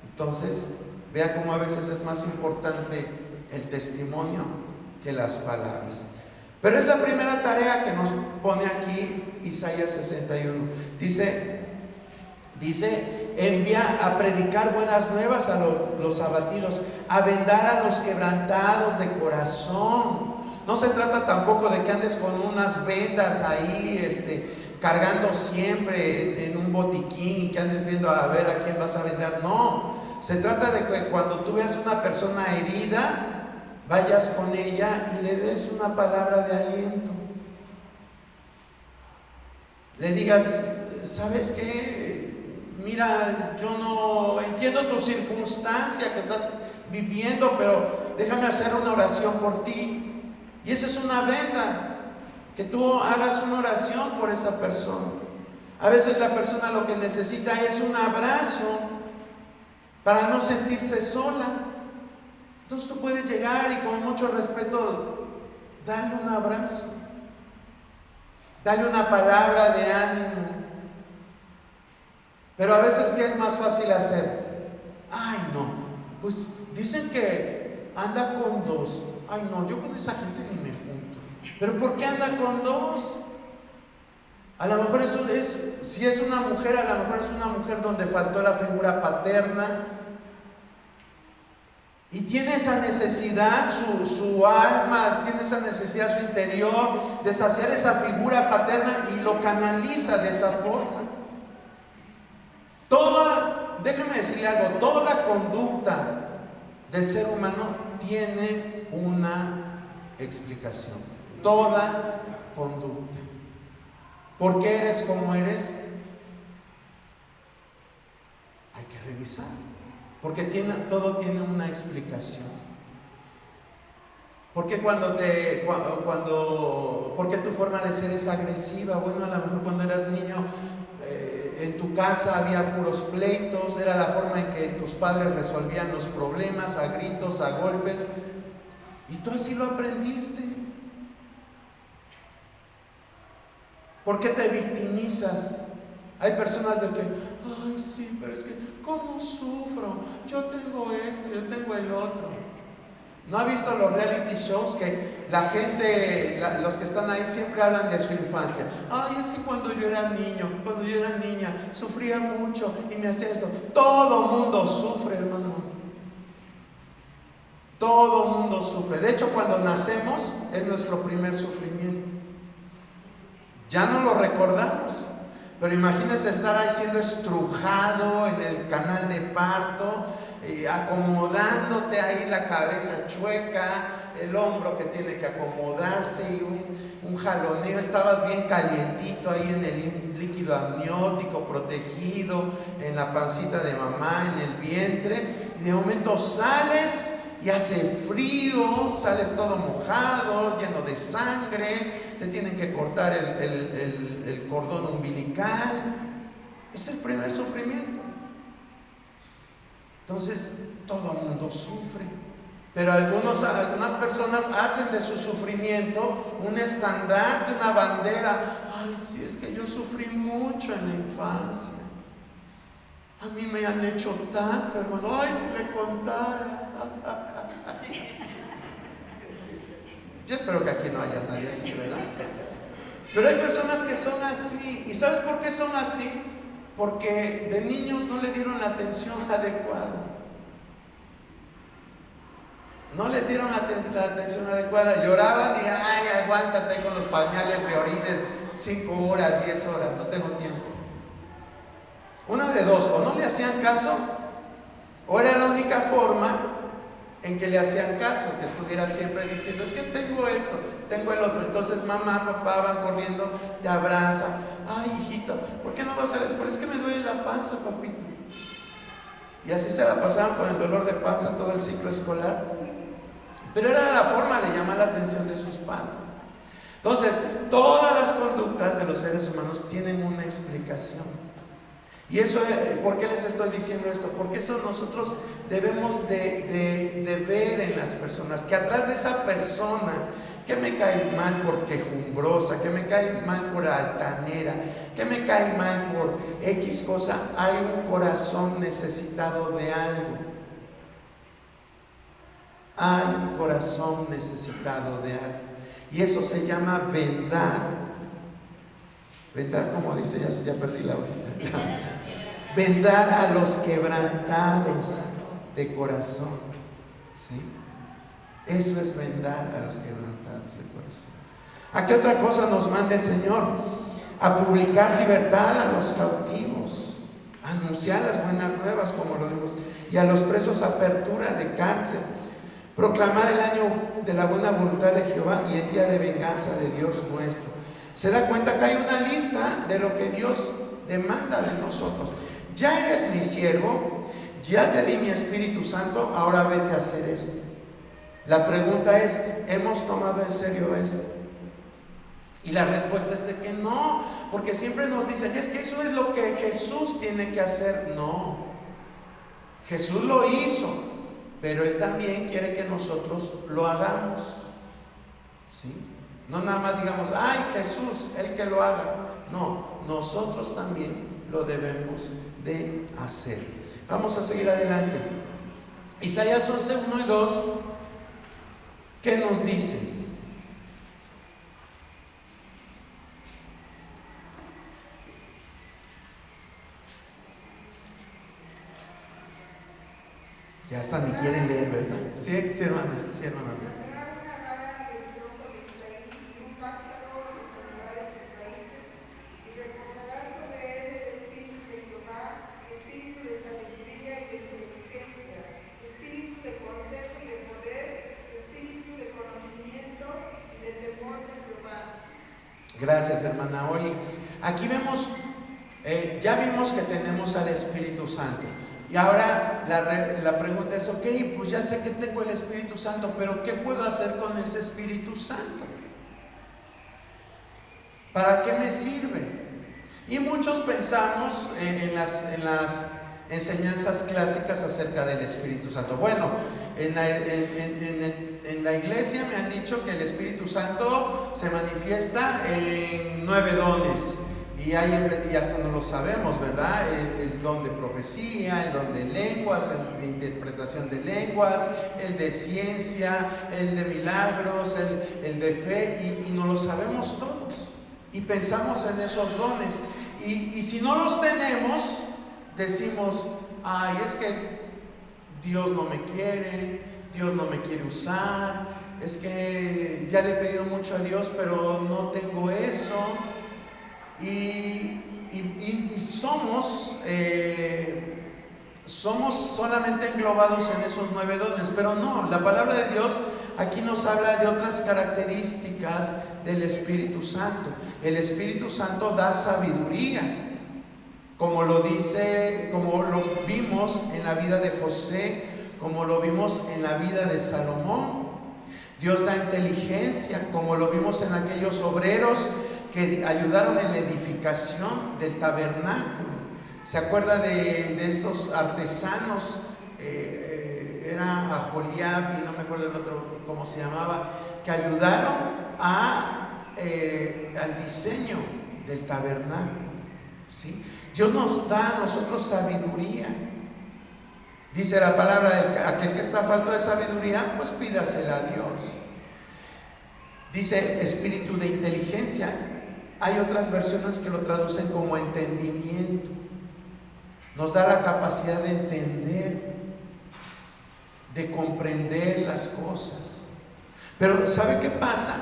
Entonces, vea cómo a veces es más importante el testimonio que las palabras. Pero es la primera tarea que nos pone aquí Isaías 61. Dice: envía a predicar buenas nuevas a los abatidos, a vendar a los quebrantados de corazón. No se trata tampoco de que andes con unas vendas ahí, cargando siempre en un botiquín y que andes viendo a ver a quién vas a vender. No, se trata de que cuando tú veas una persona herida, vayas con ella y le des una palabra de aliento. Le digas: ¿sabes qué? Mira, yo no entiendo tu circunstancia que estás viviendo, pero déjame hacer una oración por ti. Y esa es una venda, que tú hagas una oración por esa persona. A veces la persona lo que necesita es un abrazo para no sentirse sola. Entonces tú puedes llegar y con mucho respeto darle un abrazo, darle una palabra de ánimo. Pero a veces, ¿qué es más fácil hacer? Ay, no, pues dicen que anda con dos. Ay, no, yo con esa gente ni me junto. ¿Pero por qué anda con dos? A lo mejor si es una mujer, a lo mejor es una mujer donde faltó la figura paterna. Y tiene esa necesidad, su alma, tiene esa necesidad, su interior, de saciar esa figura paterna, y lo canaliza de esa forma. Déjame decirle algo: toda conducta del ser humano tiene una explicación. Toda conducta. ¿Por qué eres como eres? Hay que revisar. Porque todo tiene una explicación. ¿Por qué por qué tu forma de ser es agresiva? Bueno, a lo mejor cuando eras niño, en tu casa había puros pleitos, era la forma en que tus padres resolvían los problemas, a gritos, a golpes, y tú así lo aprendiste. ¿Por qué te victimizas? Hay personas de que: ay, sí, pero es que ¿cómo sufro? Yo tengo esto, yo tengo el otro. ¿No ha visto los reality shows que la gente, los que están ahí siempre hablan de su infancia? Ay, es que cuando yo era niño, cuando yo era niña, sufría mucho y me hacía esto. Todo mundo sufre, hermano. Todo mundo sufre. De hecho, cuando nacemos es nuestro primer sufrimiento. Ya no lo recordamos. Pero imagínense estar ahí siendo estrujado en el canal de parto, acomodándote ahí la cabeza chueca, el hombro que tiene que acomodarse y un jaloneo. Estabas bien calientito ahí en el líquido amniótico, protegido en la pancita de mamá, en el vientre, y de momento sales y hace frío, sales todo mojado, lleno de sangre, te tienen que cortar el cordón umbilical. Es el primer sufrimiento. Entonces, todo el mundo sufre. Pero algunas personas hacen de su sufrimiento un estandarte, una bandera. Ay, sí, es que yo sufrí mucho en la infancia. A mí me han hecho tanto, hermano. Ay, si le contara. Yo espero que aquí no haya nadie así, ¿verdad? Pero hay personas que son así. ¿Y sabes por qué son así? Porque de niños no le dieron la atención adecuada. No les dieron la atención adecuada. Lloraban y, ay, aguántate con los pañales de orines 5 horas, 10 horas, no tengo tiempo. Una de dos, o no le hacían caso, o era la única forma en que le hacían caso, que estuviera siempre diciendo, es que tengo esto, tengo el otro. Entonces mamá, papá van corriendo, te abrazan. Ay, hijito, ¿por qué no vas a la escuela? Es que me duele la panza, papito. Y así se la pasaban con el dolor de panza todo el ciclo escolar. Pero era la forma de llamar la atención de sus padres. Entonces, todas las conductas de los seres humanos tienen una explicación. Y eso, ¿por qué les estoy diciendo esto? Porque eso nosotros debemos de ver en las personas, que atrás de esa persona que me cae mal por quejumbrosa, que me cae mal por altanera, que me cae mal por X cosa, hay un corazón necesitado de algo. Hay un corazón necesitado de algo. Y eso se llama vendar. Vendar, como dice, ya perdí la hojita. Vendar a los quebrantados de corazón. ¿Sí? Eso es vendar a los quebrantados de corazón. ¿A qué otra cosa nos manda el Señor? A publicar libertad a los cautivos, a anunciar las buenas nuevas, como lo vimos, y a los presos apertura de cárcel, proclamar el año de la buena voluntad de Jehová y el día de venganza de Dios nuestro. Se da cuenta que hay una lista de lo que Dios demanda de nosotros. Ya eres mi siervo, ya te di mi Espíritu Santo, ahora vete a hacer esto. La pregunta es, ¿hemos tomado en serio esto? Y la respuesta es de que no, porque siempre nos dicen, es que eso es lo que Jesús tiene que hacer. No, Jesús lo hizo, pero Él también quiere que nosotros lo hagamos. ¿Sí? No nada más digamos, ay, Jesús, Él que lo haga. No, nosotros también lo debemos de hacer. Vamos a seguir adelante. Isaías 11, 1 y 2, ¿qué nos dice? Ya hasta ni quieren leer, ¿verdad? Sí, hermana, sí, hermana. Gracias, hermana Oli. Aquí vemos, ya vimos que tenemos al Espíritu Santo. Y ahora la pregunta es, ok, pues ya sé que tengo el Espíritu Santo, pero ¿qué puedo hacer con ese Espíritu Santo? ¿Para qué me sirve? Y muchos pensamos en las enseñanzas clásicas acerca del Espíritu Santo. Bueno, en la iglesia me han dicho que el Espíritu Santo se manifiesta en 9 dones. Y hasta no lo sabemos, ¿verdad? El don de profecía, el don de lenguas, el de interpretación de lenguas, el de ciencia, el de milagros, el de fe, y no lo sabemos todos. Y pensamos en esos dones. Y si no los tenemos, decimos, ay, es que Dios no me quiere, Dios no me quiere usar, es que ya le he pedido mucho a Dios, pero no tengo eso. Y somos solamente englobados en esos 9 dones, pero no, la palabra de Dios aquí nos habla de otras características del Espíritu Santo. El Espíritu Santo da sabiduría, como lo vimos en la vida de José, como lo vimos en la vida de Salomón. Dios da inteligencia, como lo vimos en aquellos obreros que ayudaron en la edificación del tabernáculo. ¿Se acuerda de estos artesanos era Aholiab y no me acuerdo el otro cómo se llamaba, que ayudaron al diseño del tabernáculo, ¿sí? Dios nos da a nosotros sabiduría. Dice la palabra, aquel que está falto de sabiduría, pues pídasela a Dios. Dice espíritu de inteligencia. Hay otras versiones que lo traducen como entendimiento. Nos da la capacidad de entender, de comprender las cosas. Pero ¿sabe qué pasa?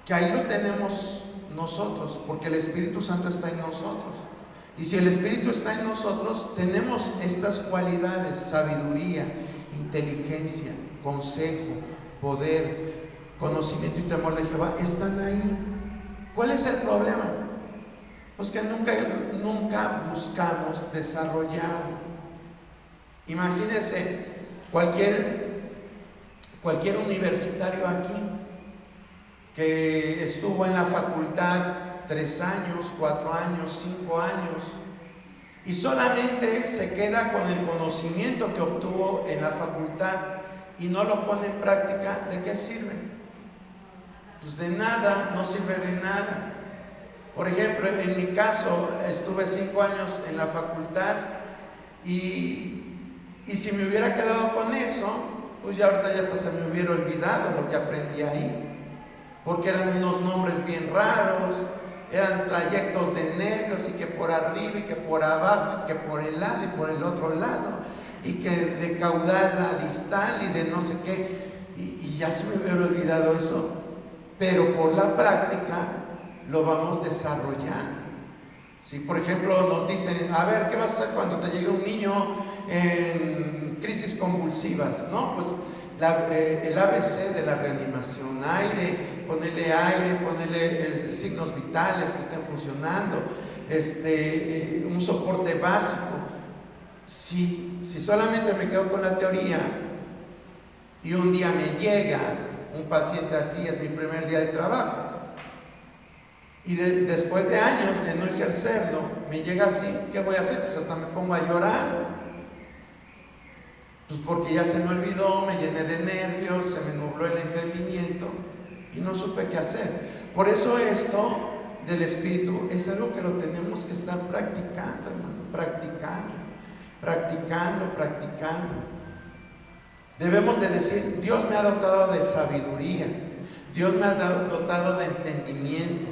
Que ahí lo tenemos nosotros, porque el Espíritu Santo está en nosotros. Y si el Espíritu está en nosotros, tenemos estas cualidades: sabiduría, inteligencia, consejo, poder, conocimiento y temor de Jehová. Están ahí. ¿Cuál es el problema? Pues que nunca buscamos desarrollarlo. Imagínense cualquier universitario aquí que estuvo en la facultad 3 años, 4 años, 5 años, y solamente se queda con el conocimiento que obtuvo en la facultad y no lo pone en práctica. ¿De qué sirve? Pues de nada, no sirve de nada. Por ejemplo, en mi caso, estuve 5 años en la facultad y si me hubiera quedado con eso, pues ya ahorita ya hasta se me hubiera olvidado lo que aprendí ahí, porque eran unos nombres bien raros, eran trayectos de nervios, y que por arriba y que por abajo y que por el lado y por el otro lado, y que de caudal a distal y de no sé qué, y ya se me hubiera olvidado eso. Pero por la práctica lo vamos desarrollando. ¿Sí? Por ejemplo, nos dicen, a ver, ¿qué vas a hacer cuando te llegue un niño en crisis convulsivas? No, pues el ABC de la reanimación: ponerle signos vitales que estén funcionando, un soporte básico. Si solamente me quedo con la teoría y un día me llega un paciente así, es mi primer día de trabajo, y después de años de no ejercerlo, me llega así, ¿qué voy a hacer? Pues hasta me pongo a llorar, pues porque ya se me olvidó, me llené de nervios, se me nubló el entendimiento y no supe qué hacer. Por eso esto del Espíritu es algo que lo tenemos que estar practicando, hermano, practicando. Debemos de decir: Dios me ha dotado de sabiduría, Dios me ha dotado de entendimiento,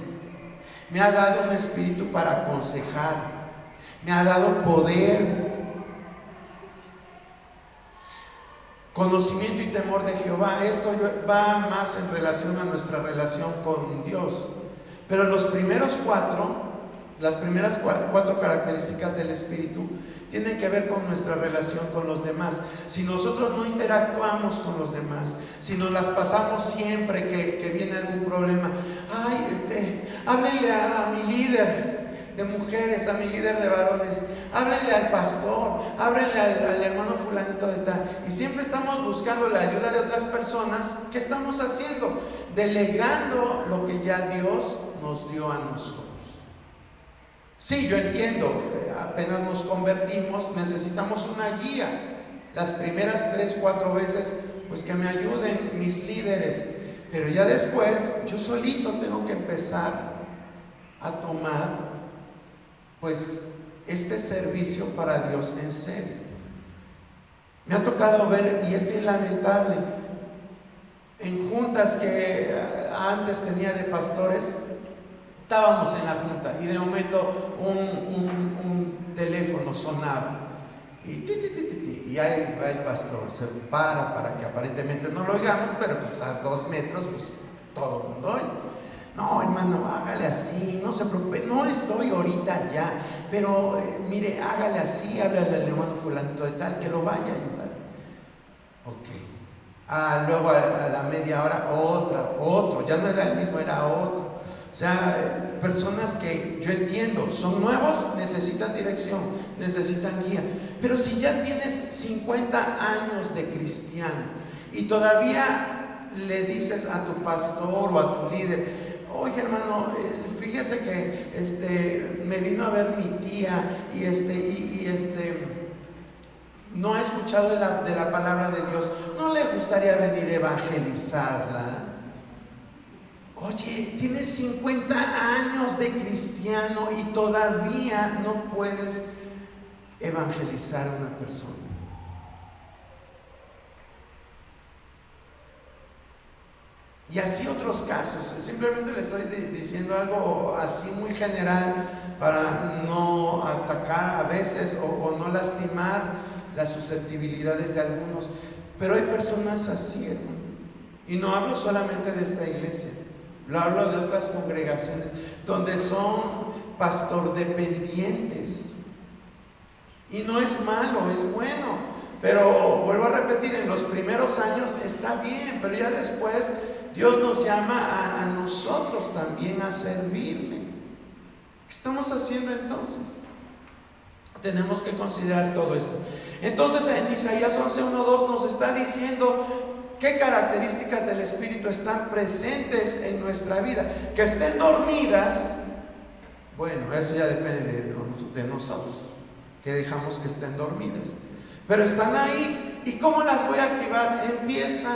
me ha dado un espíritu para aconsejar, me ha dado poder, conocimiento y temor de Jehová. Esto va más en relación a nuestra relación con Dios. Pero las primeras cuatro características del Espíritu tienen que ver con nuestra relación con los demás. Si nosotros no interactuamos con los demás, si nos las pasamos siempre que viene algún problema, háblenle a mi líder de mujeres, a mi líder de varones, háblenle al pastor, háblenle al hermano fulanito de tal, y siempre estamos buscando la ayuda de otras personas. ¿Qué estamos haciendo? Delegando lo que ya Dios nos dio a nosotros. Sí, yo entiendo, apenas nos convertimos, necesitamos una guía. Las primeras 3, 4 veces, pues que me ayuden mis líderes, pero ya después yo solito tengo que empezar a tomar pues este servicio para Dios en serio. Me ha tocado ver, y es bien lamentable, en juntas que antes tenía de pastores, estábamos en la junta y de momento un teléfono sonaba y ahí va el pastor, se para que aparentemente no lo oigamos, pero pues a 2 metros pues todo el mundo oye. No, hermano, hágale así, no se preocupe, no estoy ahorita ya, pero mire, hágale así, háblale al hermano fulanito de tal, que lo vaya a ayudar. Ok. Luego a la media hora otro, ya no era el mismo, era otro. O sea, personas que yo entiendo, son nuevos, necesitan dirección, necesitan guía. Pero si ya tienes 50 años de cristiano y todavía le dices a tu pastor o a tu líder: oye, hermano, fíjese que me vino a ver mi tía y no ha escuchado de la palabra de Dios, ¿no le gustaría venir a evangelizarla? Oye, tienes 50 años de cristiano y todavía no puedes evangelizar a una persona. Y así otros casos. Simplemente le estoy diciendo algo así muy general para no atacar a veces o no lastimar las susceptibilidades de algunos. Pero hay personas así, hermano. Y no hablo solamente de esta iglesia, lo hablo de otras congregaciones donde son pastor dependientes. Y no es malo, es bueno. Pero vuelvo a repetir, en los primeros años está bien, pero ya después Dios nos llama a nosotros también a servirle. ¿Qué estamos haciendo entonces? Tenemos que considerar todo esto. Entonces en Isaías 11:1-2 nos está diciendo qué características del Espíritu están presentes en nuestra vida. Que estén dormidas, bueno, eso ya depende de nosotros, que dejamos que estén dormidas. Pero están ahí. ¿Y cómo las voy a activar? Empieza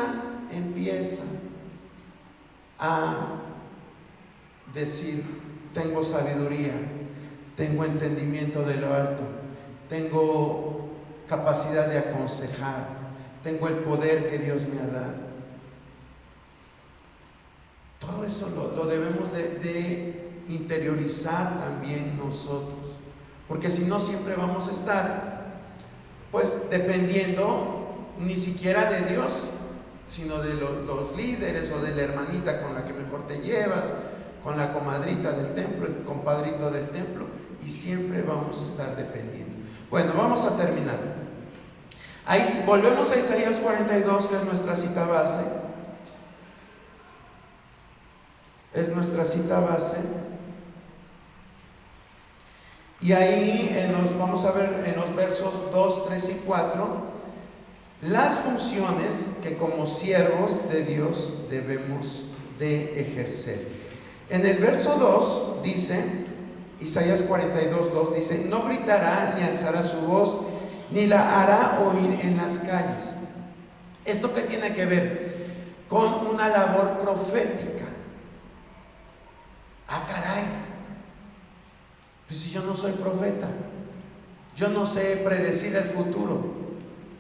a decir: tengo sabiduría, tengo entendimiento de lo alto, tengo capacidad de aconsejar, tengo el poder que Dios me ha dado. Todo eso lo debemos de interiorizar también nosotros, porque si no siempre vamos a estar pues dependiendo ni siquiera de Dios, sino de los líderes o de la hermanita con la que mejor te llevas, con la comadrita del templo, el compadrito del templo, y siempre vamos a estar dependiendo. Bueno, vamos a terminar. Ahí volvemos a Isaías 42, que es nuestra cita base. Es nuestra cita base. Y ahí vamos a ver en los versos 2, 3 y 4 las funciones que como siervos de Dios debemos de ejercer. En el verso 2 dice, Isaías 42:2 dice: no gritará ni alzará su voz, ni la hará oír en las calles. ¿Esto qué tiene que ver? Con una labor profética. Ah, caray, pues si yo no soy profeta, yo no sé predecir el futuro,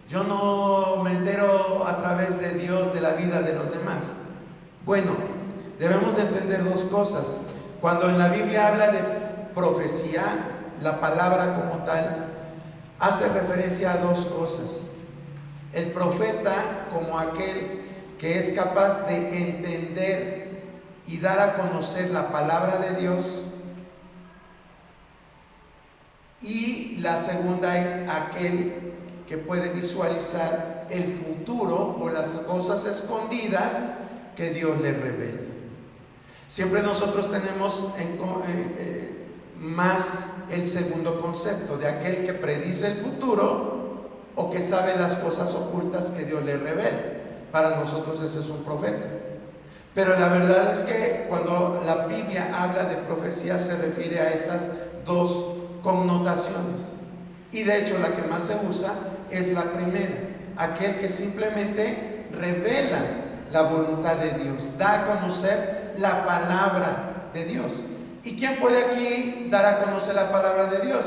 yo no me entero a través de Dios de la vida de los demás. Bueno, debemos de entender dos cosas. Cuando en la Biblia habla de profecía, la palabra como tal hace referencia a dos cosas. El profeta como aquel que es capaz de entender y dar a conocer la palabra de Dios. Y la segunda es aquel que puede visualizar el futuro o las cosas escondidas que Dios le revela. Siempre nosotros tenemos más el segundo concepto de aquel que predice el futuro o que sabe las cosas ocultas que Dios le revela. Para nosotros ese es un profeta. Pero la verdad es que cuando la Biblia habla de profecía se refiere a esas dos connotaciones. Y de hecho la que más se usa es la primera, aquel que simplemente revela la voluntad de Dios, da a conocer la palabra de Dios. ¿Y quién puede aquí dar a conocer la palabra de Dios?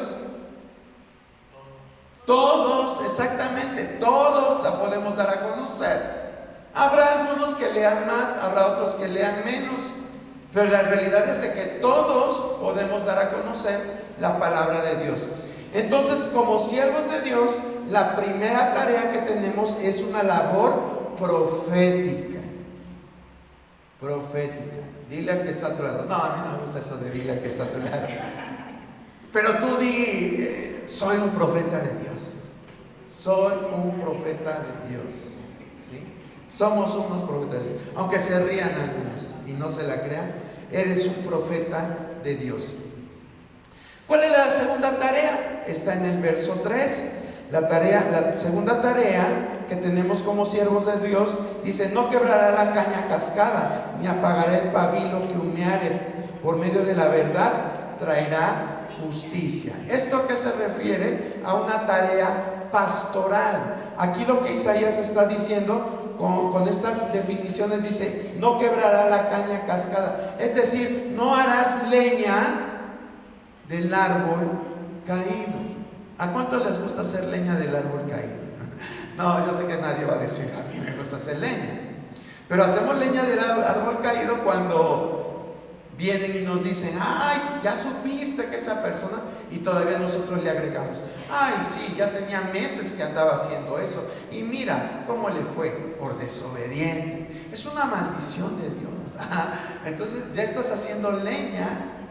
Todos, exactamente, todos la podemos dar a conocer. Habrá algunos que lean más, habrá otros que lean menos, pero la realidad es de que todos podemos dar a conocer la palabra de Dios. Entonces, como siervos de Dios, la primera tarea que tenemos es una labor profética. Profética. Dile al que está a tu lado. No, a mí no me gusta eso de dile al que está a tu lado. Pero tú di, soy un profeta de Dios. Soy un profeta de Dios. ¿Sí? Somos unos profetas de Dios. Aunque se rían algunos y no se la crean, eres un profeta de Dios. ¿Cuál es la segunda tarea? Está en el verso 3. La segunda tarea que tenemos como siervos de Dios dice: no quebrará la caña cascada, ni apagará el pabilo que humeare. Por medio de la verdad traerá justicia. ¿Esto a qué se refiere? A una tarea pastoral. Aquí lo que Isaías está diciendo con estas definiciones, dice: no quebrará la caña cascada, es decir, no harás leña del árbol caído. ¿A cuánto les gusta hacer leña del árbol caído? No, yo sé que nadie va a decir: a mí me gusta hacer leña. Pero hacemos leña del árbol caído cuando vienen y nos dicen: ay, ya supiste que esa persona, y todavía nosotros le agregamos: ay, sí, ya tenía meses que andaba haciendo eso, y mira cómo le fue por desobediente. Es una maldición de Dios. Entonces ya estás haciendo leña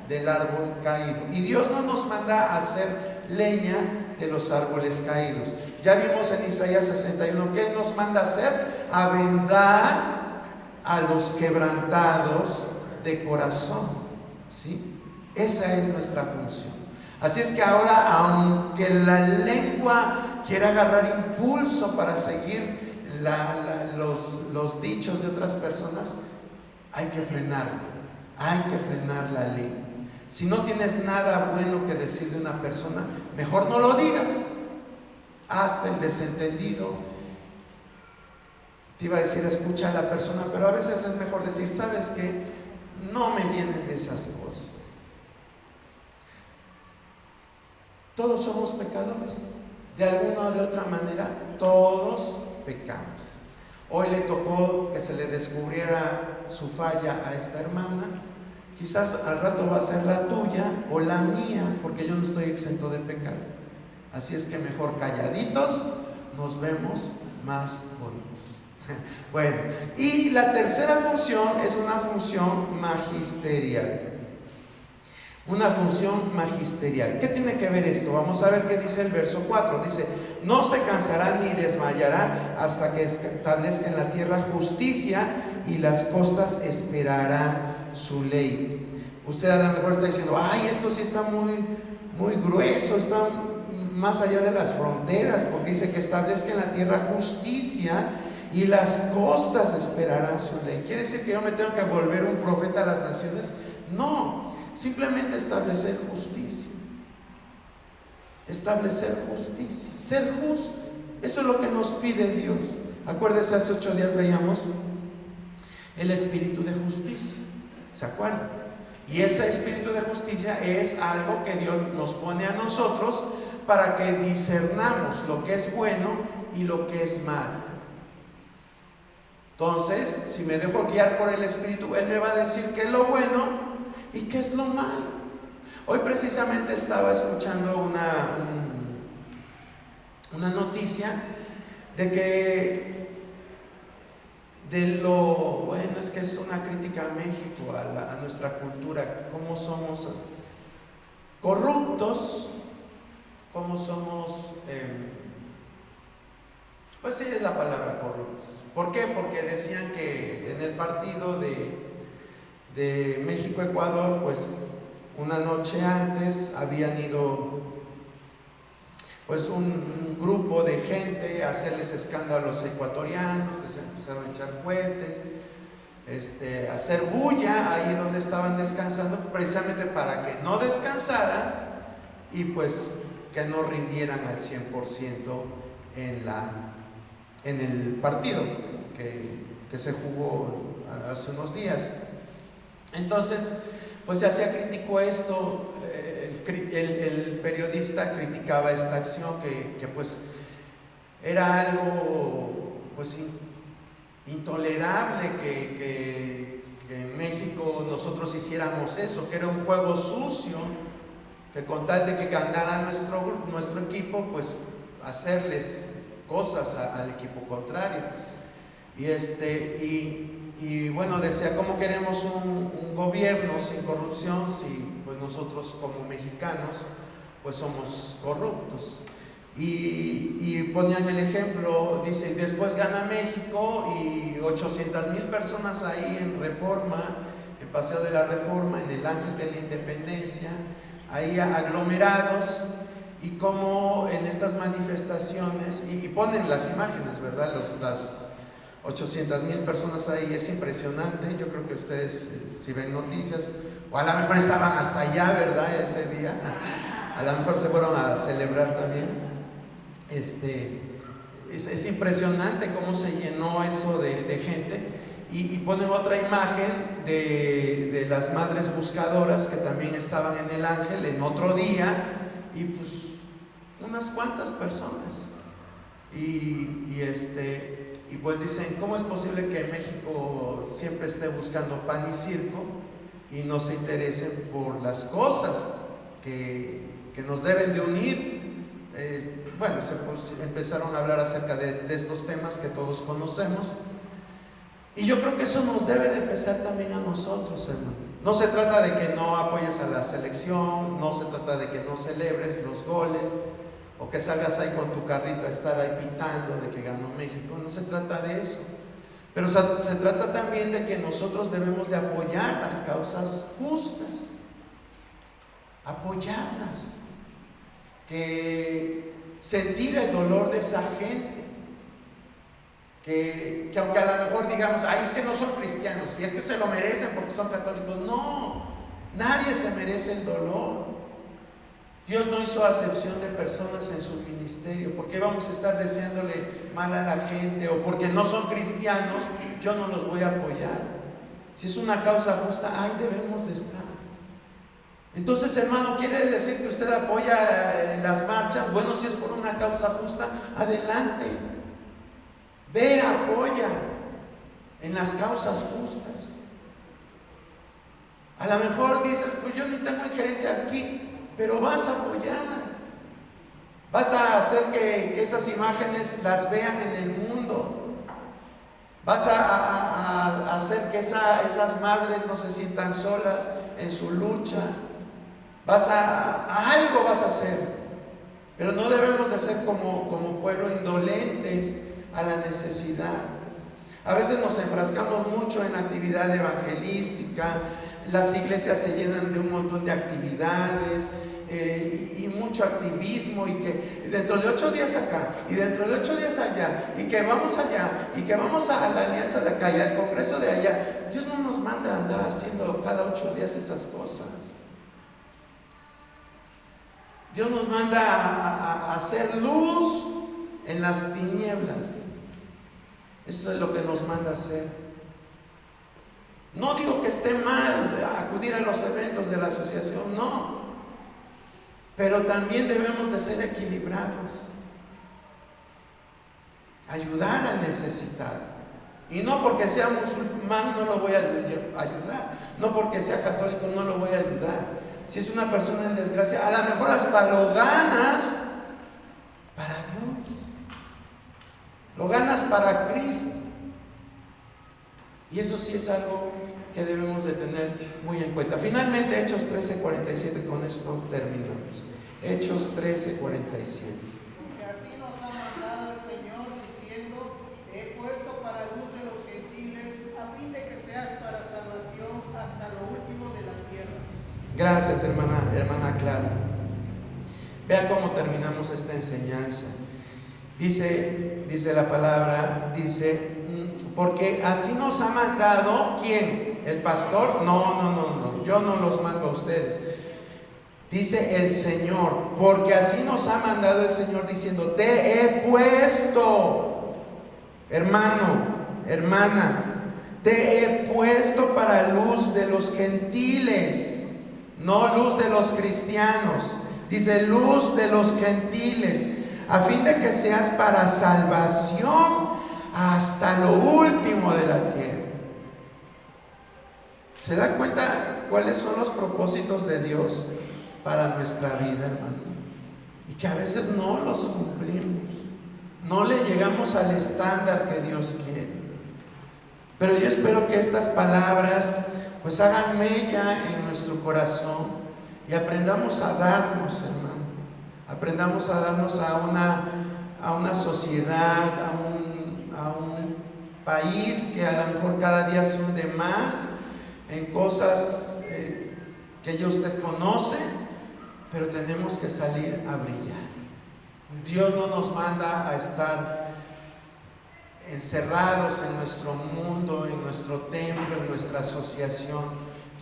del árbol caído, y Dios no nos manda a hacer leña de los árboles caídos. Ya vimos en Isaías 61 que Él nos manda a hacer: a vendar a los quebrantados de corazón, ¿sí? Esa es nuestra función. Así es que ahora, aunque la lengua quiera agarrar impulso para seguir los dichos de otras personas, hay que frenarla, hay que frenar la lengua. Si no tienes nada bueno que decir de una persona, mejor no lo digas. Hasta el desentendido. Te iba a decir: escucha a la persona, pero a veces es mejor decir: ¿sabes qué? No me llenes de esas cosas. Todos somos pecadores. De alguna o de otra manera, todos pecamos. Hoy le tocó que se le descubriera su falla a esta hermana. Quizás al rato va a ser la tuya o la mía, porque yo no estoy exento de pecar. Así es que mejor calladitos nos vemos más bonitos. Bueno, y la tercera función es una función magisterial. Una función magisterial. ¿Qué tiene que ver esto? Vamos a ver qué dice el verso 4. Dice: no se cansará ni desmayará hasta que establezca en la tierra justicia, y las costas esperarán su ley. Usted a lo mejor está diciendo: ay, esto sí está muy grueso, está más allá de las fronteras, porque dice que establezca en la tierra justicia y las costas esperarán su ley. ¿Quiere decir que yo me tengo que volver un profeta a las naciones? No, simplemente establecer justicia. Establecer justicia, ser justo. Eso es lo que nos pide Dios. Acuérdese, hace 8 días veíamos el espíritu de justicia. ¿Se acuerdan? Y ese espíritu de justicia es algo que Dios nos pone a nosotros para que discernamos lo que es bueno y lo que es malo. Entonces, si me dejo guiar por el Espíritu, Él me va a decir qué es lo bueno y qué es lo malo. Hoy precisamente estaba escuchando una noticia de que es que es una crítica a México, a nuestra cultura, cómo somos corruptos, cómo somos, pues sí es la palabra, corruptos. ¿Por qué? Porque decían que en el partido de México-Ecuador, pues una noche antes habían ido pues un grupo de gente a hacerles escándalo a los ecuatorianos, les empezaron a echar cohetes, a hacer bulla ahí donde estaban descansando, precisamente para que no descansaran y pues que no rindieran al 100% en el partido que se jugó hace unos días. Entonces, pues se hacía crítico esto. El periodista criticaba esta acción que pues era algo pues intolerable que en México nosotros hiciéramos eso, que era un juego sucio, que con tal de que ganara nuestro equipo, pues hacerles cosas al equipo contrario. Y bueno, decía: ¿cómo queremos un gobierno sin corrupción si pues nosotros como mexicanos pues somos corruptos? Y ponían el ejemplo, dice: después gana México y 800,000 personas ahí en Reforma, en Paseo de la Reforma, en el Ángel de la Independencia, ahí aglomerados, y como en estas manifestaciones, y ponen las imágenes, ¿verdad? Las 800,000 personas ahí, es impresionante. Yo creo que ustedes, si ven noticias, o a lo mejor estaban hasta allá, ¿verdad? Ese día, a lo mejor se fueron a celebrar también. Es impresionante cómo se llenó eso de gente. Y ponen otra imagen de las madres buscadoras que también estaban en el Ángel en otro día, y pues unas cuantas personas. Y pues dicen, ¿cómo es posible que México siempre esté buscando pan y circo y no se interesen por las cosas que nos deben de unir? Empezaron a hablar acerca de estos temas que todos conocemos. Y yo creo que eso nos debe de pesar también a nosotros, hermano. No se trata de que no apoyes a la selección, no se trata de que no celebres los goles, o que salgas ahí con tu carrito a estar ahí pitando de que ganó México. No se trata de eso. Pero se trata también de que nosotros debemos de apoyar las causas justas. Apoyarlas. Que sentir el dolor de esa gente. Que aunque a lo mejor digamos, ay, es que no son cristianos y es que se lo merecen porque son católicos. No, nadie se merece el dolor. Dios no hizo acepción de personas en su ministerio. ¿Por qué vamos a estar deseándole mal a la gente? O porque no son cristianos, yo no los voy a apoyar. Si es una causa justa, ahí debemos de estar. Entonces, hermano, ¿quiere decir que usted apoya las marchas? Bueno, si es por una causa justa, adelante. Ve, apoya en las causas justas. A lo mejor dices, pues yo ni tengo injerencia aquí, pero vas a apoyar. Vas a hacer que esas imágenes las vean en el mundo. Vas a hacer que esas madres no se sientan solas en su lucha. Algo vas a hacer. Pero no debemos de ser como pueblo indolentes a la necesidad. A veces nos enfrascamos mucho en actividad evangelística, las iglesias se llenan de un montón de actividades y mucho activismo, y que dentro de 8 días acá y dentro de 8 días allá, y que vamos allá y que vamos a la alianza de acá y al congreso de allá. Dios no nos manda a andar haciendo cada 8 días esas cosas. Dios nos manda a hacer luz en las tinieblas. Eso es lo que nos manda a hacer. No digo que esté mal acudir a los eventos de la asociación, no. Pero también debemos de ser equilibrados. Ayudar al necesitado. Y no porque sea musulmán no lo voy a ayudar. No porque sea católico no lo voy a ayudar. Si es una persona en desgracia, a lo mejor hasta lo ganas para Dios. Lo ganas para Cristo. Y eso sí es algo que debemos de tener muy en cuenta. Finalmente, Hechos 13:47, con esto terminamos. Hechos 13:47. Porque así nos ha mandado el Señor, diciendo, te he puesto para luz de los gentiles, a fin de que seas para salvación hasta lo último de la tierra. Gracias, hermana Clara. Vea cómo terminamos esta enseñanza. Dice la palabra, porque así nos ha mandado, ¿quién? ¿El pastor? No, yo no los mando a ustedes. Dice el Señor, porque así nos ha mandado el Señor diciendo, te he puesto, hermano, hermana, te he puesto para luz de los gentiles, no luz de los cristianos. Dice luz de los gentiles, a fin de que seas para salvación hasta lo último de la tierra. ¿Se da cuenta cuáles son los propósitos de Dios para nuestra vida, hermano? Y que a veces no los cumplimos, no le llegamos al estándar que Dios quiere. Pero yo espero que estas palabras pues hagan mella en nuestro corazón y aprendamos a darnos, hermano. Aprendamos a darnos a una sociedad, a un país que a lo mejor cada día se hunde más en cosas que ya usted conoce, pero tenemos que salir a brillar. Dios no nos manda a estar encerrados en nuestro mundo, en nuestro templo, en nuestra asociación.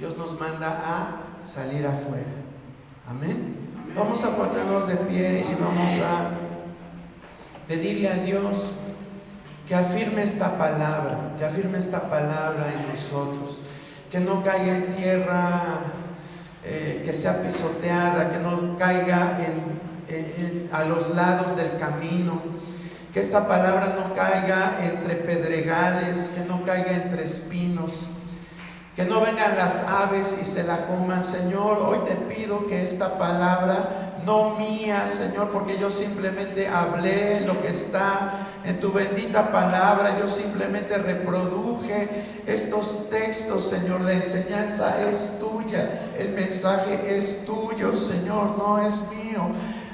Dios nos manda a salir afuera. Amén. Vamos a ponernos de pie y vamos a pedirle a Dios que afirme esta palabra en nosotros, que no caiga en tierra, que sea pisoteada, que no caiga a los lados del camino, que esta palabra no caiga entre pedregales, que no caiga entre espinos, que no vengan las aves y se la coman. Señor, hoy te pido que esta palabra, no mía, Señor, porque yo simplemente hablé lo que está en tu bendita palabra, yo simplemente reproduje estos textos, Señor. La enseñanza es tuya, el mensaje es tuyo, Señor, no es mío.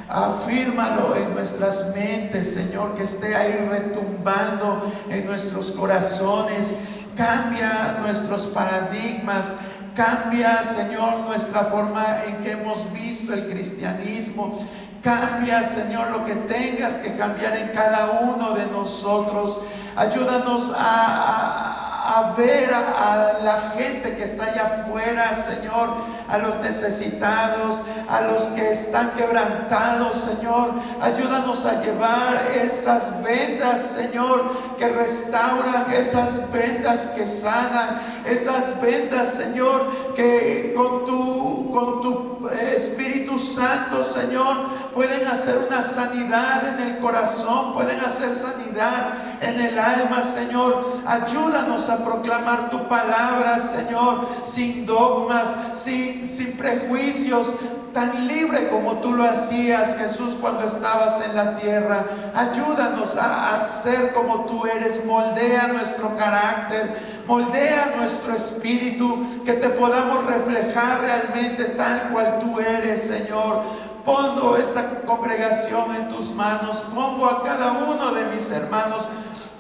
Afírmalo en nuestras mentes, Señor, que esté ahí retumbando en nuestros corazones. Cambia nuestros paradigmas, cambia, Señor, nuestra forma en que hemos visto el cristianismo. Cambia, Señor, lo que tengas que cambiar en cada uno de nosotros. Ayúdanos a ver a la gente que está allá afuera, Señor, a los necesitados, a los que están quebrantados, Señor. Ayúdanos a llevar esas vendas, Señor, que restauran, esas vendas que sanan, esas vendas, Señor, que con tu Espíritu Santo, Señor, pueden hacer una sanidad en el corazón, pueden hacer sanidad en el alma, Señor. Ayúdanos a proclamar tu palabra, Señor, sin dogmas, sin prejuicios, tan libre como tú lo hacías, Jesús, cuando estabas en la tierra. Ayúdanos a ser como tú eres. Moldea nuestro carácter, moldea nuestro espíritu, que te podamos reflejar realmente tal cual tú eres, Señor. Pongo esta congregación en tus manos, pongo a cada uno de mis hermanos,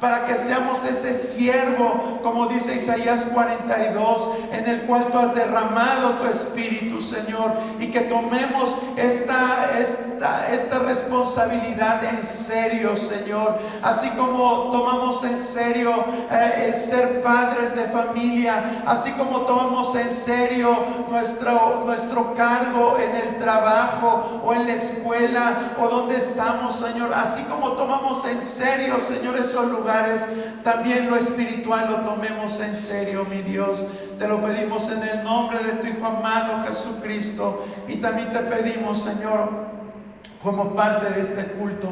para que seamos ese siervo, como dice Isaías 42, en el cual tú has derramado tu espíritu, Señor, y que tomemos esta responsabilidad en serio, Señor, así como tomamos en serio el ser padres de familia, así como tomamos en serio nuestro cargo en el trabajo o en la escuela o donde estamos, Señor, así como tomamos en serio, Señor, esos lugares, también lo espiritual lo tomemos en serio, mi Dios. Te lo pedimos en el nombre de tu Hijo amado Jesucristo, y también te pedimos, Señor, como parte de este culto,